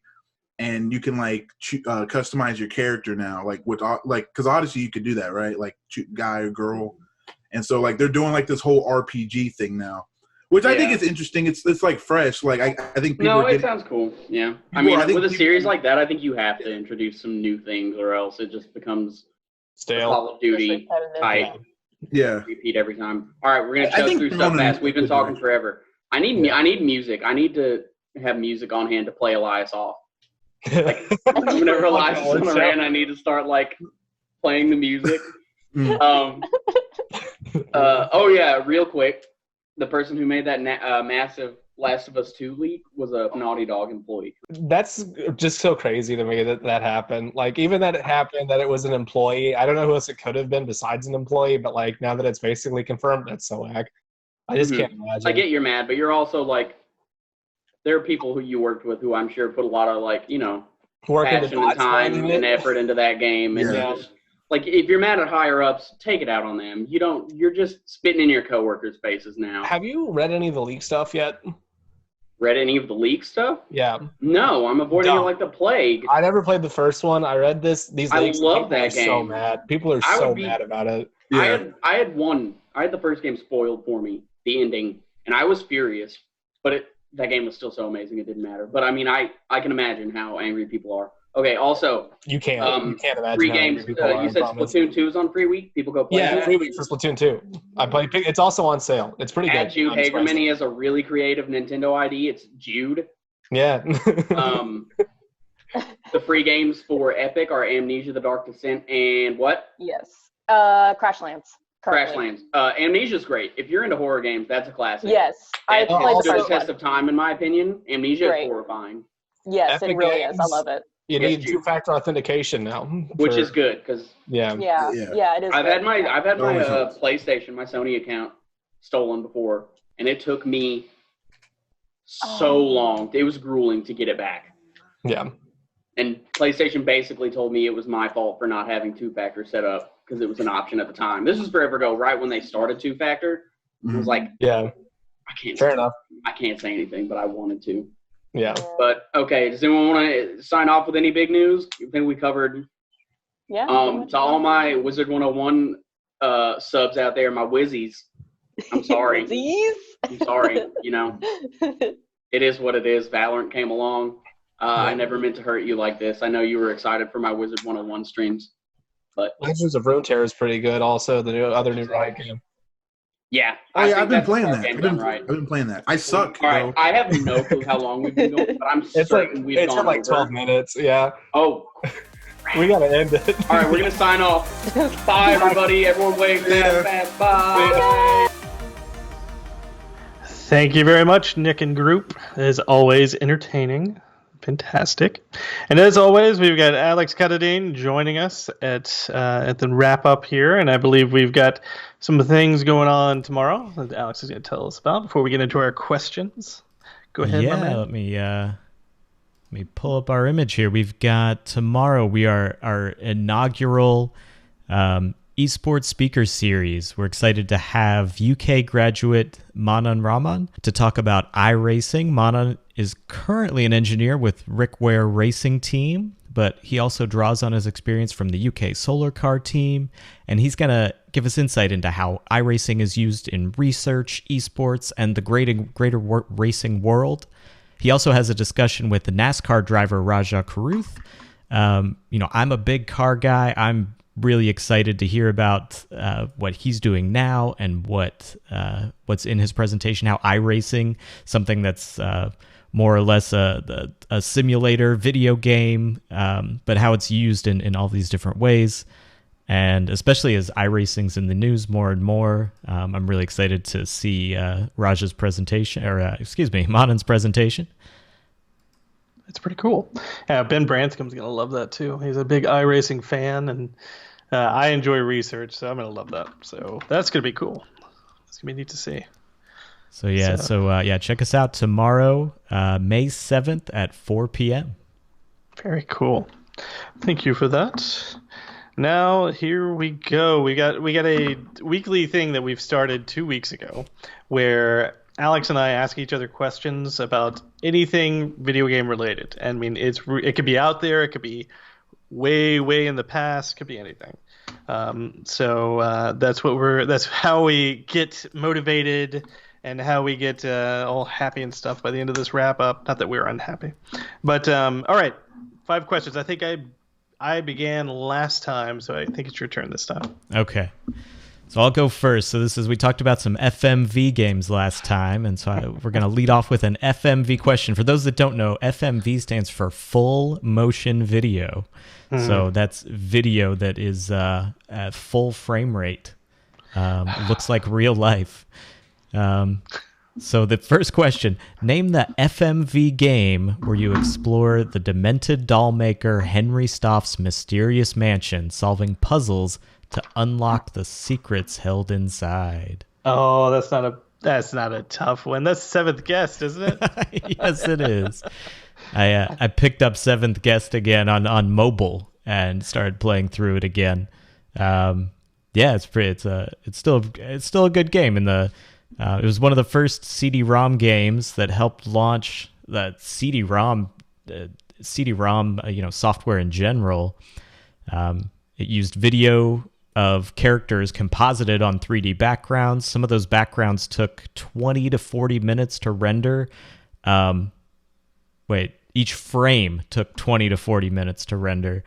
Speaker 7: and you can like customize your character now, like with because Odyssey you could do that, right? Like guy or girl, and so like they're doing like this whole RPG thing now. Which I think is interesting. It's like fresh. Like I think people.
Speaker 6: No, it sounds cool. Yeah, I mean, with a series like that, I think you have to introduce some new things, or else it just becomes
Speaker 8: stale.
Speaker 6: Call of Duty type.
Speaker 7: Yeah.
Speaker 6: Repeat every time. All right, we're gonna chug through stuff fast. We've been talking forever. I need music. I need to have music on hand to play Elias off. Like, whenever Elias is on the rant, I need to start like playing the music. Oh yeah, real quick. The person who made that massive Last of Us 2 leak was a Naughty Dog employee.
Speaker 8: That's just so crazy to me that happened. Like, even that it happened, that it was an employee. I don't know who else it could have been besides an employee, but, like, now that it's basically confirmed, that's so whack. I just can't imagine.
Speaker 6: I get you're mad, but you're also, like, there are people who you worked with who I'm sure put a lot of, like, passion and time and effort into that game. And like if you're mad at higher ups, take it out on them. You're just spitting in your coworkers' faces now.
Speaker 8: Have you read any of the leak stuff yet?
Speaker 6: Read any of the leak stuff?
Speaker 8: Yeah.
Speaker 6: No, I'm avoiding it like the plague.
Speaker 8: I never played the first one. I read these leaks.
Speaker 6: I love that game.
Speaker 8: So mad. People are so mad about it.
Speaker 6: Yeah. I had the first game spoiled for me, the ending, and I was furious. But that game was still so amazing it didn't matter. But I mean, I can imagine how angry people are. Okay, also
Speaker 8: you can't imagine
Speaker 6: free games. You said Splatoon 2 is on free week. People go play that.
Speaker 8: Free week for Splatoon 2. I play. It's also on sale. It's pretty good.
Speaker 6: At Jude Hagerman, he has a really creative Nintendo ID. It's Jude.
Speaker 8: Yeah.
Speaker 6: The free games for Epic are Amnesia: The Dark Descent and what?
Speaker 9: Yes. Crashlands.
Speaker 6: Crashlands. Amnesia's great. If you're into horror games, that's a classic.
Speaker 9: Yes. I played the first
Speaker 6: test of time, in my opinion. Amnesia is horrifying.
Speaker 9: Yes,
Speaker 8: Epic
Speaker 9: it really
Speaker 8: games,
Speaker 9: is. I love it.
Speaker 8: You need two-factor authentication now,
Speaker 6: which is good because
Speaker 9: yeah, it is.
Speaker 6: I've had my PlayStation, my Sony account stolen before, and it took me so long. It was grueling to get it back.
Speaker 8: Yeah.
Speaker 6: And PlayStation basically told me it was my fault for not having two-factor set up because it was an option at the time. This was forever ago, right when they started two-factor. It was like,
Speaker 8: I
Speaker 6: can't say anything, but I wanted to.
Speaker 8: Yeah.
Speaker 6: But okay, does anyone want to sign off with any big news? I think we covered.
Speaker 9: Yeah.
Speaker 6: To all my Wizard 101 subs out there, my Wizzies, I'm sorry. I'm sorry. It is what it is. Valorant came along. I never meant to hurt you like this. I know you were excited for my Wizard 101 streams, but
Speaker 8: Legends of Runeterra is pretty good. Also, the new Riot game.
Speaker 6: Yeah.
Speaker 7: I've been playing that. I've been playing that. I suck.
Speaker 6: All right. I have no clue how long we've been going, but I'm certain we've gone
Speaker 8: like 12 minutes. Yeah.
Speaker 6: Oh.
Speaker 8: We got to end it.
Speaker 6: All right. We're going to sign off. Bye, everybody. Everyone wave fast. Bye.
Speaker 1: Thank you very much, Nick and group. As always, entertaining. Fantastic. And as always, we've got Alex Cutadean joining us at the wrap up here, and I believe we've got some things going on tomorrow that Alex is going to tell us about before we get into our questions. Go ahead, my man.
Speaker 10: Let me pull up our image here. We've got tomorrow. Our inaugural Esports Speaker Series. We're excited to have UK graduate Manan Rahman to talk about iRacing. Manan is currently an engineer with Rickware Racing Team, but he also draws on his experience from the UK Solar Car team, and he's going to give us insight into how iRacing is used in research, esports, and the greater racing world. He also has a discussion with the NASCAR driver Raja Karuth. I'm a big car guy. I'm really excited to hear about what he's doing now and what's in his presentation, how iRacing, something that's more or less a simulator video game, but how it's used in all these different ways. And especially as iRacing's in the news more and more, I'm really excited to see Raja's presentation, Manan's presentation.
Speaker 1: It's pretty cool. Ben Branscom's going to love that too. He's a big iRacing fan, and I enjoy research, so I'm going to love that. So that's going to be cool. It's going to be neat to see.
Speaker 10: So check us out tomorrow, May 7th at 4 p.m.
Speaker 1: Very cool. Thank you for that. Now here we go. We got a weekly thing that we've started 2 weeks ago, where Alex and I ask each other questions about anything video game related. I mean, it could be out there, it could be way in the past, could be anything. So that's how we get motivated and how we get all happy and stuff by the end of this wrap up. Not that we're unhappy, but all right, 5 questions. I think I began last time, so I think it's your turn this time.
Speaker 10: Okay. So I'll go first. So we talked about some FMV games last time, and so we're going to lead off with an FMV question. For those that don't know, FMV stands for full motion video. Mm-hmm. So that's video that is at full frame rate. Looks like real life. So the first question, name the FMV game where you explore the demented doll maker Henry Stoff's mysterious mansion, solving puzzles to unlock the secrets held inside.
Speaker 1: Oh, that's not a tough one. That's Seventh Guest, isn't it?
Speaker 10: Yes, it is. I picked up Seventh Guest again on mobile and started playing through it again. Yeah, it's still a good game. And it was one of the first CD-ROM games that helped launch that CD-ROM software in general. It used video of characters composited on 3D backgrounds. Some of those backgrounds took 20 to 40 minutes to render. Each frame took 20 to 40 minutes to render.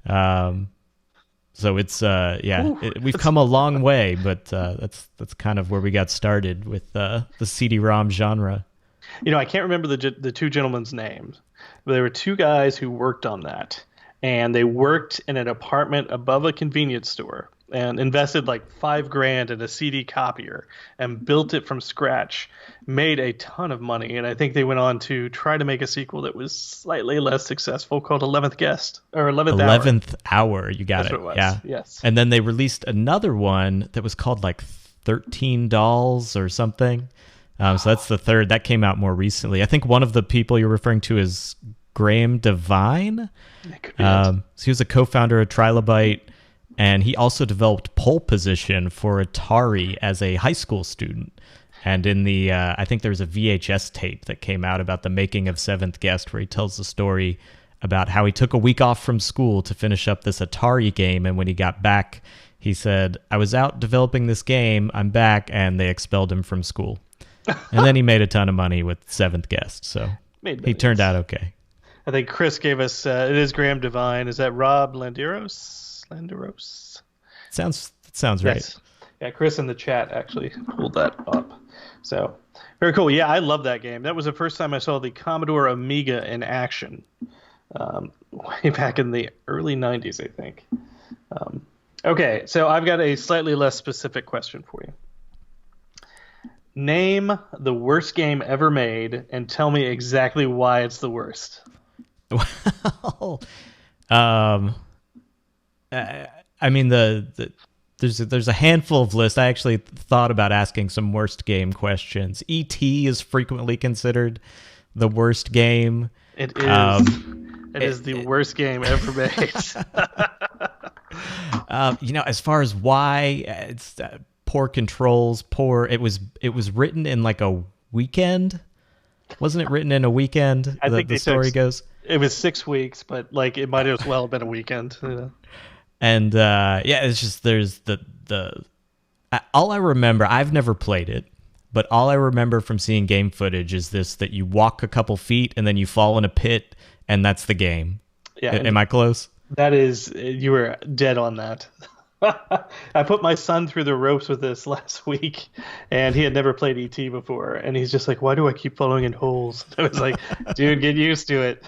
Speaker 10: So it's we've come a long way, but that's kind of where we got started with the CD-ROM genre.
Speaker 1: I can't remember the two gentlemen's names, but there were two guys who worked on that, and they worked in an apartment above a convenience store and invested like $5,000 in a CD copier and built it from scratch, made a ton of money. And I think they went on to try to make a sequel that was slightly less successful called 11th Guest or 11th
Speaker 10: Hour. You got
Speaker 1: That's
Speaker 10: it.
Speaker 1: What it was.
Speaker 10: Yeah.
Speaker 1: Yes.
Speaker 10: And then they released another one that was called like 13 Dolls or something. So that's the third that came out more recently. I think one of the people you're referring to is Graham Devine. So he was a co-founder of Trilobite. And he also developed Pole Position for Atari as a high school student. And in the, I think there's a VHS tape that came out about the making of Seventh Guest, where he tells the story about how he took a week off from school to finish up this Atari game. And when he got back, he said, I was out developing this game, I'm back, and they expelled him from school. And then he made a ton of money with Seventh Guest. So he turned out okay.
Speaker 1: I think Chris gave us, it is Graham Devine. Is that Rob Landeros?
Speaker 10: Sounds right.
Speaker 1: Yes. Yeah, Chris in the chat actually pulled that up. So very cool. Yeah, I love that game. That was the first time I saw the Commodore Amiga in action, way back in the early 90s, I think. Okay, so I've got a slightly less specific question for you. Name the worst game ever made and tell me exactly why it's the worst.
Speaker 10: Well, I mean, there's a handful of lists. I actually thought about asking some worst game questions. E.T. is frequently considered the worst game.
Speaker 1: It is. It is the worst game ever made.
Speaker 10: As far as why, it's poor controls, It was written in like a weekend. Wasn't it written in a weekend?
Speaker 1: I think
Speaker 10: the story goes.
Speaker 1: It was 6 weeks, but like it might as well have been a weekend.
Speaker 10: And it's just there's the all I remember. I've never played it, but all I remember from seeing game footage is that you walk a couple feet and then you fall in a pit, and that's the game. Yeah, am I close?
Speaker 1: That is, you were dead on that. I put my son through the ropes with this last week, and he had never played ET before, and he's just like, "Why do I keep falling in holes?" I was like, "Dude, get used to it."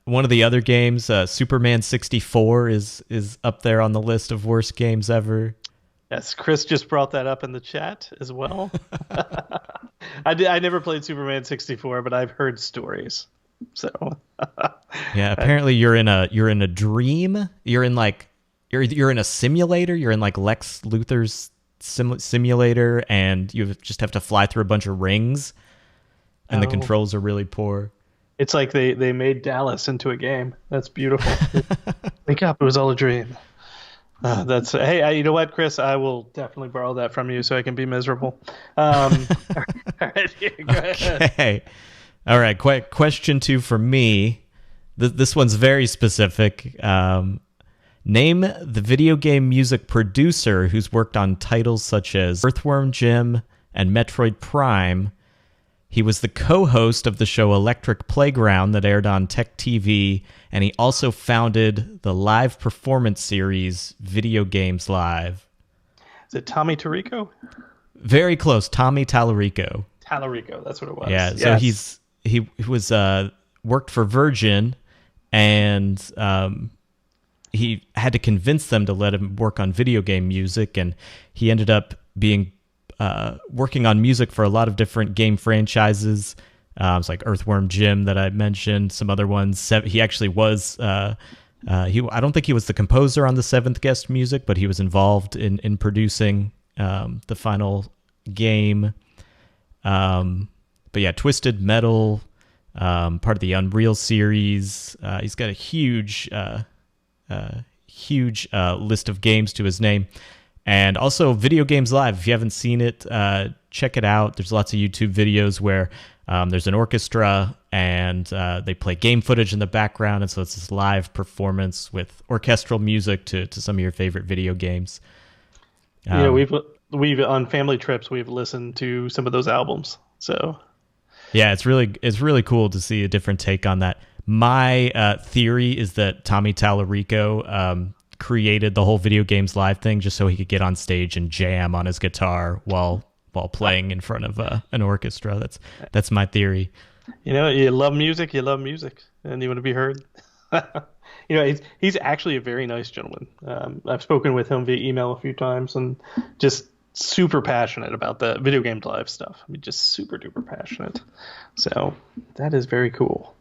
Speaker 10: One of the other games, Superman 64, is up there on the list of worst games ever.
Speaker 1: Yes, Chris just brought that up in the chat as well. I never played Superman 64, but I've heard stories. So
Speaker 10: yeah, apparently you're in a dream. You're in a simulator. You're in like Lex Luthor's simulator, and you just have to fly through a bunch of rings, and the controls are really poor.
Speaker 1: It's like they made Dallas into a game. That's beautiful. Wake up! It was all a dream. Hey, you know what, Chris? I will definitely borrow that from you so I can be miserable. All right, go ahead.
Speaker 10: Okay. All right. Question 2 for me. This one's very specific. Name the video game music producer who's worked on titles such as Earthworm Jim and Metroid Prime. He was the co-host of the show Electric Playground that aired on Tech TV, and he also founded the live performance series Video Games Live.
Speaker 1: Is it Tommy Tallarico?
Speaker 10: Very close, Tommy Tallarico.
Speaker 1: Tallarico, that's what it was.
Speaker 10: Yeah, so
Speaker 1: yes.
Speaker 10: he was worked for Virgin, and he had to convince them to let him work on video game music, and he ended up being working on music for a lot of different game franchises. It's like Earthworm Jim that I mentioned, some other ones. He actually was, I don't think he was the composer on the Seventh Guest music, but he was involved in producing the final game. But yeah, Twisted Metal, part of the Unreal series. He's got a huge huge list of games to his name. And also Video Games Live. If you haven't seen it, check it out. There's lots of YouTube videos where there's an orchestra and they play game footage in the background. And so it's this live performance with orchestral music to some of your favorite video games.
Speaker 1: We've on family trips, we've listened to some of those albums. So
Speaker 10: yeah, it's really cool to see a different take on that. My theory is that Tommy Tallarico created the whole Video Games Live thing just so he could get on stage and jam on his guitar while playing in front of an orchestra. That's my theory.
Speaker 1: You love music, and you want to be heard. He's actually a very nice gentleman. I've spoken with him via email a few times, and just super passionate about the Video Games Live stuff. I mean, just super duper passionate. So that is very cool.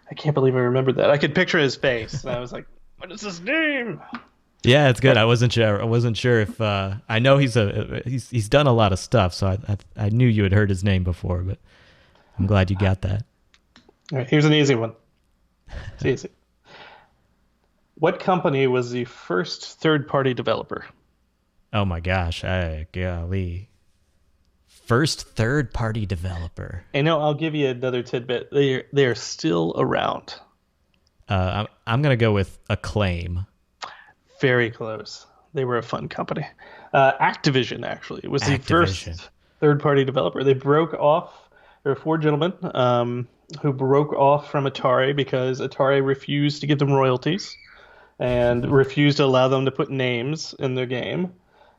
Speaker 1: I can't believe I remembered that. I could picture his face, and I was like, "What is his name?"
Speaker 10: Yeah, it's good. I wasn't sure if I know he's done a lot of stuff, so I knew you had heard his name before, but I'm glad you got that.
Speaker 1: All right, here's an easy one. It's easy. What company was the first third-party developer?
Speaker 10: Oh my gosh, golly. First third-party developer.
Speaker 1: I'll give you another tidbit. They're still around.
Speaker 10: I'm going to go with Acclaim.
Speaker 1: Very close. They were a fun company. Activision, actually, was the first third-party developer. They broke off. There were 4 gentlemen who broke off from Atari because Atari refused to give them royalties and refused to allow them to put names in their game,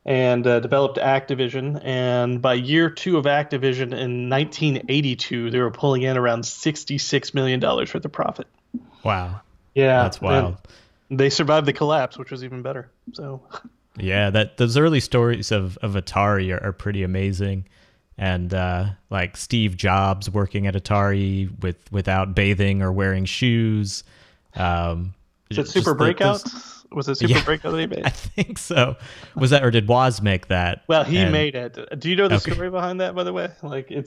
Speaker 1: and developed Activision. And by year 2 of Activision in 1982, they were pulling in around $66 million worth of profit.
Speaker 10: Wow.
Speaker 1: Yeah.
Speaker 10: That's wild.
Speaker 1: They survived the collapse, which was even better. So
Speaker 10: yeah, those early stories of Atari are pretty amazing. And like Steve Jobs working at Atari without bathing or wearing shoes.
Speaker 1: Is it Super Breakout? Was it Super Breakout that he made?
Speaker 10: I think so. Was that, or did Woz make that?
Speaker 1: Well, he made it. Do you know the story behind that, by the way?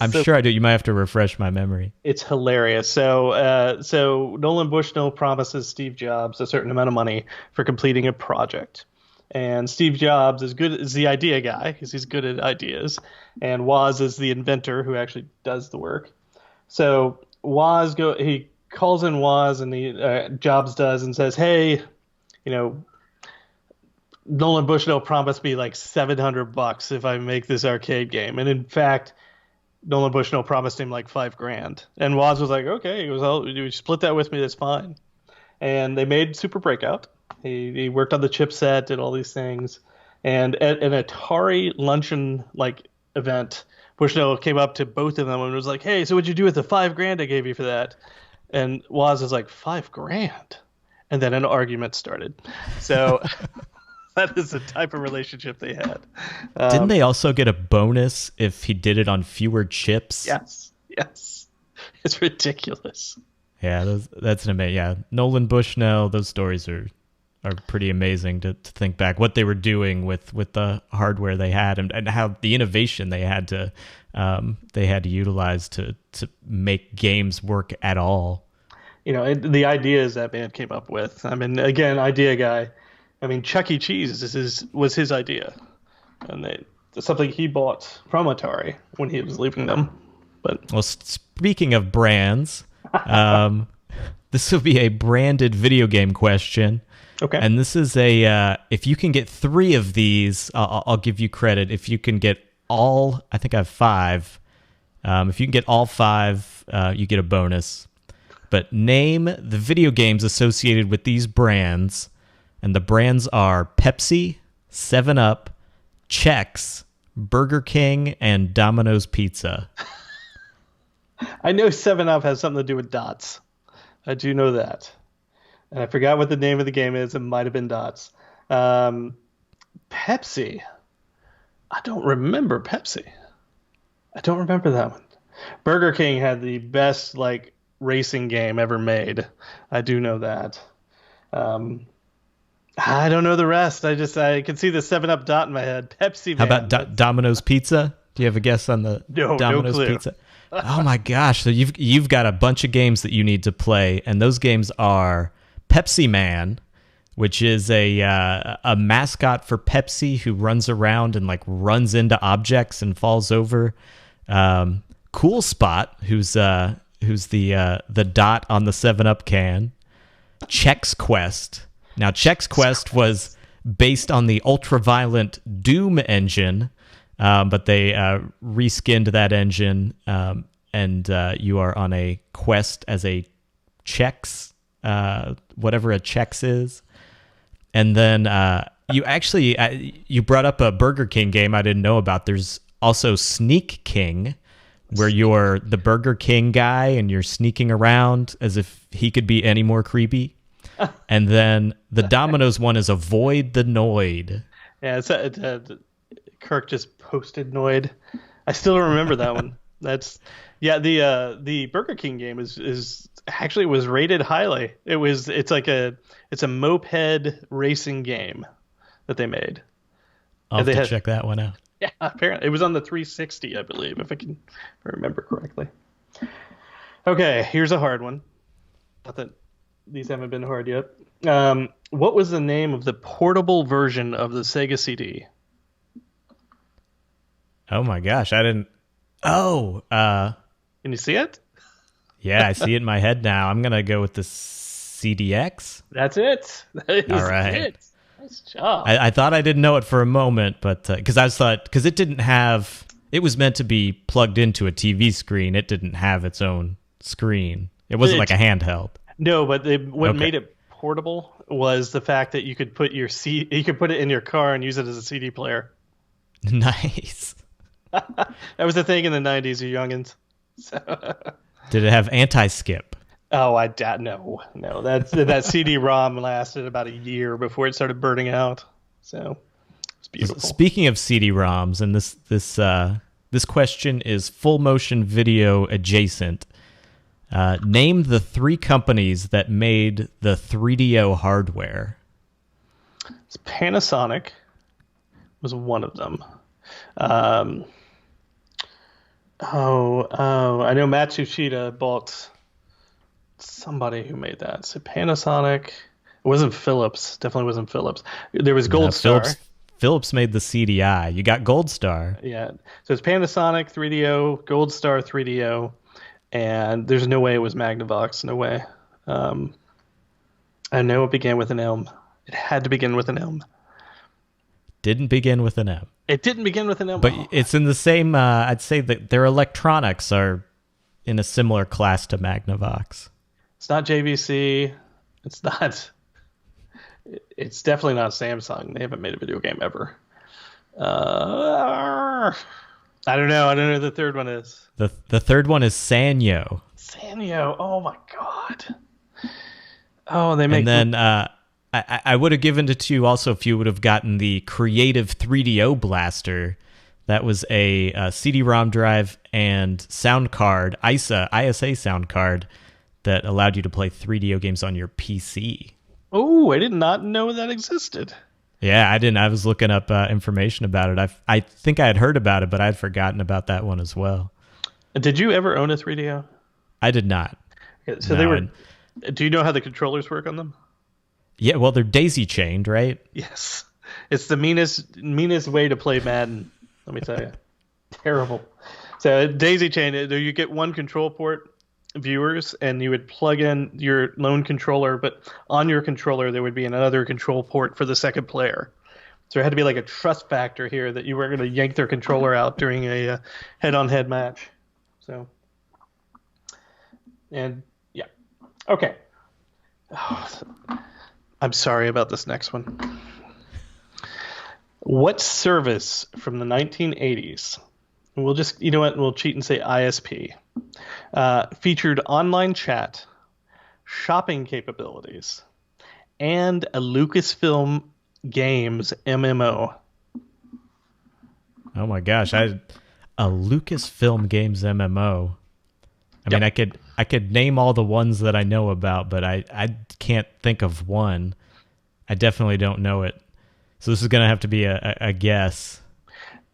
Speaker 10: I'm sure I do. You might have to refresh my memory.
Speaker 1: It's hilarious. So Nolan Bushnell promises Steve Jobs a certain amount of money for completing a project. And Steve Jobs is the idea guy because he's good at ideas. And Woz is the inventor who actually does the work. So he calls in Woz, and Jobs does, and says, "Hey, Nolan Bushnell promised me like $700 if I make this arcade game." And in fact, Nolan Bushnell promised him like $5,000. And Woz was like, "Okay." He goes, "Oh, you split that with me, that's fine." And they made Super Breakout. He worked on the chipset, did all these things. And at an Atari luncheon event, Bushnell came up to both of them and was like, "Hey, so what'd you do with the $5,000 I gave you for that?" And Woz was like, $5,000? And then an argument started. So that is the type of relationship they had.
Speaker 10: Didn't they also get a bonus if he did it on fewer chips?
Speaker 1: Yes. It's ridiculous.
Speaker 10: Yeah, that's an amazing. Yeah, Nolan Bushnell. Those stories are pretty amazing to think back what they were doing with the hardware they had, and how the innovation they had to utilize to make games work at all.
Speaker 1: The ideas that man came up with. I mean, again, idea guy. I mean, Chuck E. Cheese was his idea, and it's something he bought from Atari when he was leaving them. But
Speaker 10: speaking of brands, this will be a branded video game question.
Speaker 1: Okay.
Speaker 10: And this is if you can get 3 of these, I'll give you credit. If you can get all, I think I have 5. If you can get all 5, you get a bonus. But name the video games associated with these brands, and the brands are Pepsi, 7-Up, Chex, Burger King, and Domino's Pizza.
Speaker 1: I know 7-Up has something to do with dots. I do know that. And I forgot what the name of the game is. It might have been dots. Pepsi. I don't remember Pepsi. I don't remember that one. Burger King had the best racing game ever made. I do know that. I don't know the rest. I can see the 7-Up dot in my head. Pepsi.
Speaker 10: How about Domino's Pizza? Do you have a guess on the Domino's Pizza? Oh my gosh! So you've got a bunch of games that you need to play, and those games are Pepsi Man, which is a mascot for Pepsi who runs around and like runs into objects and falls over. Cool Spot, who's the dot on the 7-Up can. Chex Quest. Now, Chex Quest was based on the ultra-violent Doom engine, but they reskinned that engine, and you are on a quest as a Chex, whatever a Chex is. And then you brought up a Burger King game I didn't know about. There's also Sneak King, where you're the Burger King guy and you're sneaking around as if he could be any more creepy. And then the Domino's one is Avoid the Noid.
Speaker 1: Yeah, Kirk just posted Noid. I still remember that one. The Burger King game is actually was rated highly. It's a moped racing game that they made.
Speaker 10: I'll have to check that one out.
Speaker 1: Yeah, apparently it was on the 360, I believe, if I remember correctly. Okay, here's a hard one. Not that these haven't been hard yet. What was the name of the portable version of the Sega CD?
Speaker 10: Oh my gosh, I didn't. Oh,
Speaker 1: can you see it?
Speaker 10: Yeah, I see it in my head now. I'm gonna go with the CDX.
Speaker 1: That's it. That is
Speaker 10: all right.
Speaker 1: It. Nice job.
Speaker 10: I thought I didn't know it for a moment, but because it didn't have, it was meant to be plugged into a TV screen. It didn't have its own screen. It wasn't like a handheld.
Speaker 1: No, but what made it portable was the fact that you could put you could put it in your car and use it as a CD player.
Speaker 10: Nice.
Speaker 1: That was the thing in the 90s, you youngins. So.
Speaker 10: Did it have anti-skip?
Speaker 1: Oh, no. That CD-ROM lasted about a year before it started burning out. So it's beautiful.
Speaker 10: Speaking of CD-ROMs, and this question is full motion video adjacent. Name the 3 companies that made the 3DO hardware.
Speaker 1: Panasonic was one of them. I know Matsushita bought somebody who made that. So Panasonic. It wasn't Philips. Definitely wasn't Philips. There was Gold Star.
Speaker 10: Philips made the CDI. You got Gold Star.
Speaker 1: Yeah. So it's Panasonic 3DO, Gold Star 3DO, and there's no way it was Magnavox. No way. I know it began with an M. It had to begin with an M.
Speaker 10: Didn't begin with an M.
Speaker 1: It didn't begin with an M.
Speaker 10: But it's in the same, I'd say that their electronics are in a similar class to Magnavox.
Speaker 1: It's not JVC. It's not. It's definitely not Samsung. They haven't made a video game ever. I don't know. I don't know who the third one is.
Speaker 10: The third one is Sanyo.
Speaker 1: Sanyo. Oh my god. Oh, they make.
Speaker 10: And then I would have given it to you also if you would have gotten the Creative 3DO Blaster. That was a CD-ROM drive and sound card, ISA sound card that allowed you to play 3DO games on your PC.
Speaker 1: Oh, I did not know that existed.
Speaker 10: Yeah, I didn't. I was looking up information about it. I think I had heard about it, but I'd forgotten about that one as well.
Speaker 1: Did you ever own a 3DO?
Speaker 10: I did not.
Speaker 1: Okay, so they were. Do you know how the controllers work on them?
Speaker 10: Yeah, well, they're daisy chained, right?
Speaker 1: Yes, it's the meanest way to play Madden. Let me tell you, terrible. So daisy chained. You get one control port, viewers, and you would plug in your lone controller, but on your controller there would be another control port for the second player. So it had to be like a trust factor here that you weren't going to yank their controller out during a head-on-head match. So, and yeah, okay. I'm sorry about this next one. What service from the 1980s? We'll just, you know what? We'll cheat and say ISP. Featured online chat, shopping capabilities, and a Lucasfilm Games MMO.
Speaker 10: Oh my gosh, a Lucasfilm Games MMO. I mean, I could name all the ones that I know about, but I can't think of one. I definitely don't know it. So this is going to have to be a guess.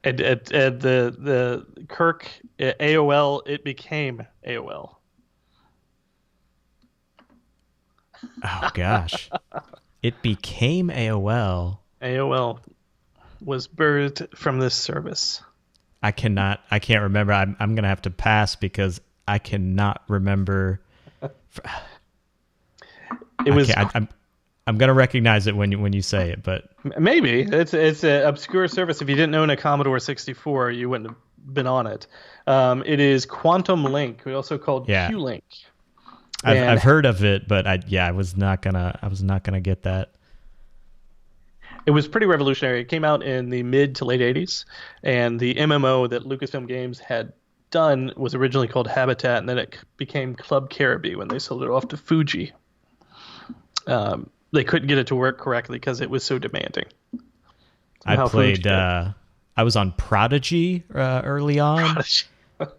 Speaker 1: And the Kirk AOL, it became AOL.
Speaker 10: Oh gosh. It became AOL.
Speaker 1: AOL was birthed from this service.
Speaker 10: I can't remember. I'm going to have to pass because I cannot remember.
Speaker 1: It was.
Speaker 10: I'm going to recognize it when you say it, but
Speaker 1: maybe it's an obscure service. If you didn't own a Commodore 64, you wouldn't have been on it. It is Quantum Link, we also called Q-Link.
Speaker 10: I've heard of it, but I was not gonna get that.
Speaker 1: It was pretty revolutionary. It came out in the mid to late 80s, and the MMO that Lucasfilm Games had done was originally called Habitat, and then it became Club Caribou when they sold it off to Fuji. They couldn't get it to work correctly because it was so demanding.
Speaker 10: I played. I was on Prodigy early on,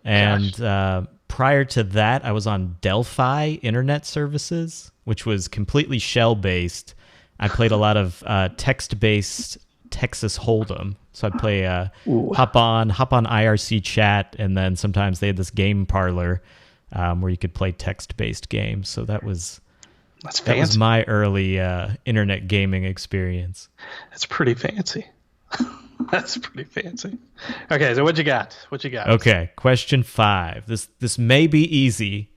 Speaker 10: and prior to that, I was on Delphi Internet Services, which was completely shell-based. I played a lot of text-based Texas Hold'em. So I'd play hop on IRC chat, and then sometimes they had this game parlor where you could play text-based games. So that was my early internet gaming experience.
Speaker 1: That's pretty fancy. That's pretty fancy. Okay, so what you got?
Speaker 10: Okay, question 5. This may be easy,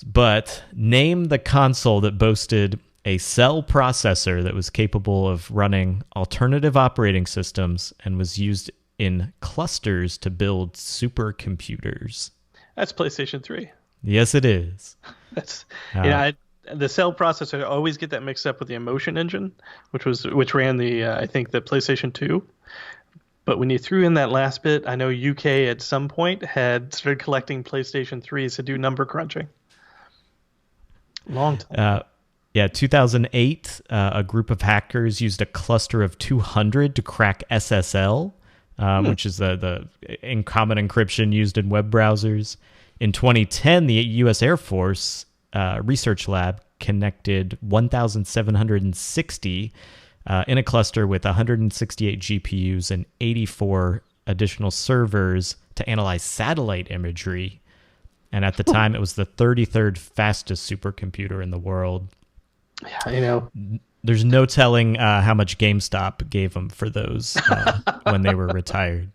Speaker 10: but name the console that boasted a cell processor that was capable of running alternative operating systems and was used in clusters to build supercomputers.
Speaker 1: That's PlayStation 3.
Speaker 10: Yes, it is.
Speaker 1: That's the cell processor. I always get that mixed up with the Emotion Engine, which ran the I think the PlayStation 2. But when you threw in that last bit, I know UK at some point had started collecting PlayStation 3s to do number crunching. Long time.
Speaker 10: 2008, a group of hackers used a cluster of 200 to crack SSL, which is the common encryption used in web browsers. In 2010, the U.S. Air Force research lab connected 1,760 in a cluster with 168 GPUs and 84 additional servers to analyze satellite imagery. And at the time, it was the 33rd fastest supercomputer in the world.
Speaker 1: Yeah,
Speaker 10: there's no telling how much GameStop gave them for those when they were retired.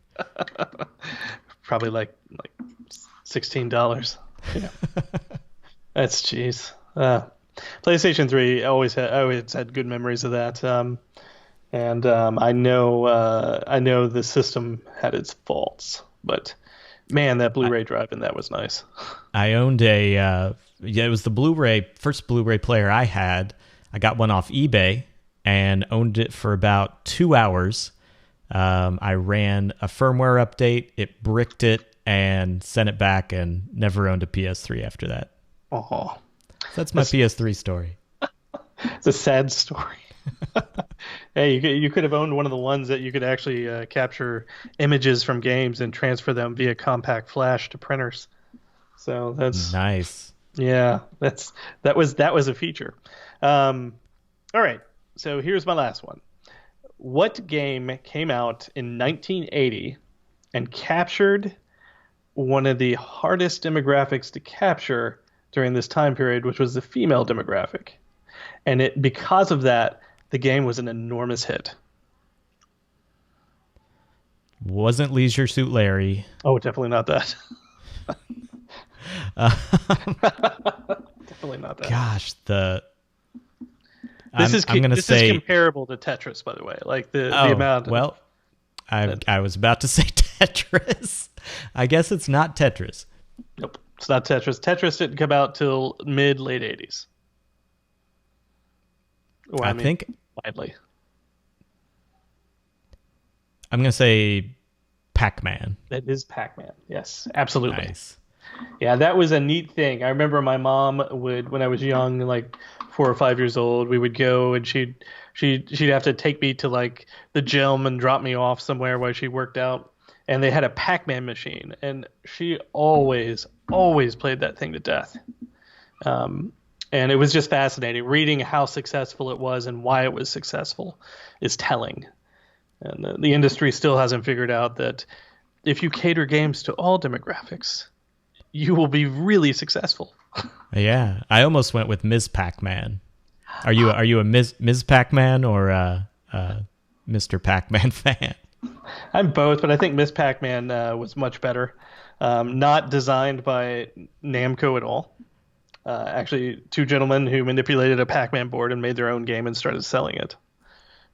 Speaker 1: Probably like $16. Yeah. That's jeez. PlayStation 3 I always had good memories of that. And I know the system had its faults, but man, that Blu-ray drive in that was nice.
Speaker 10: I owned it was the first Blu-ray player I had. I got one off eBay and owned it for about 2 hours. I ran a firmware update, it bricked it, and sent it back, and never owned a PS3 after that.
Speaker 1: Oh,
Speaker 10: that's my PS3 story.
Speaker 1: It's a sad story. Hey, you could have owned one of the ones that you could actually capture images from games and transfer them via compact flash to printers. So that's
Speaker 10: nice.
Speaker 1: Yeah, that was a feature. All right, so here's my last one. What game came out in 1980 and captured one of the hardest demographics to capture during this time period, which was the female demographic? And because of that, the game was an enormous hit.
Speaker 10: Wasn't Leisure Suit Larry.
Speaker 1: Oh, definitely not that. Definitely not that.
Speaker 10: Gosh,
Speaker 1: This is comparable to Tetris, by the way. Like the amount.
Speaker 10: Well, I was about to say Tetris. I guess it's not Tetris.
Speaker 1: Nope, it's not Tetris. Tetris didn't come out till late 80s.
Speaker 10: I think
Speaker 1: widely.
Speaker 10: I'm gonna say Pac-Man.
Speaker 1: That is Pac-Man. Yes, absolutely.
Speaker 10: Nice.
Speaker 1: Yeah, that was a neat thing. I remember my mom would, when I was young, like 4 or 5 years old, we would go and she'd have to take me to like the gym and drop me off somewhere while she worked out. And they had a Pac-Man machine, and she always played that thing to death. And it was just fascinating. Reading how successful it was and why it was successful is telling. And the industry still hasn't figured out that if you cater games to all demographics, you will be really successful.
Speaker 10: Yeah, I almost went with Ms. Pac-Man. Are you a Ms. Pac-Man or a Mr. Pac-Man fan?
Speaker 1: I'm both, but I think Miss Pac-Man was much better. Not designed by Namco at all. Actually, two gentlemen who manipulated a Pac-Man board and made their own game and started selling it.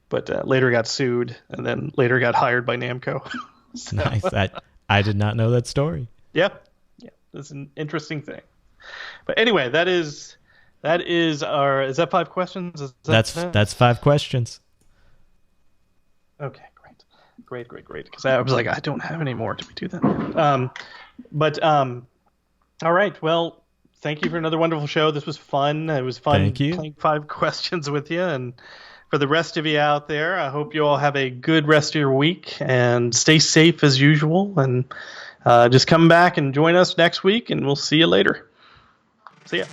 Speaker 1: But later got sued, and then later got hired by Namco. So,
Speaker 10: nice. I did not know that story.
Speaker 1: Yeah, it's an interesting thing. But anyway, that is our. Is that 5 questions?
Speaker 10: That's 5 questions.
Speaker 1: Okay, great. Because I was like, I don't have any more. Did we do that? All right. Well, thank you for another wonderful show. This was fun. It was fun playing 5 questions with you. And for the rest of you out there, I hope you all have a good rest of your week and stay safe as usual. And just come back and join us next week, and we'll see you later. See ya.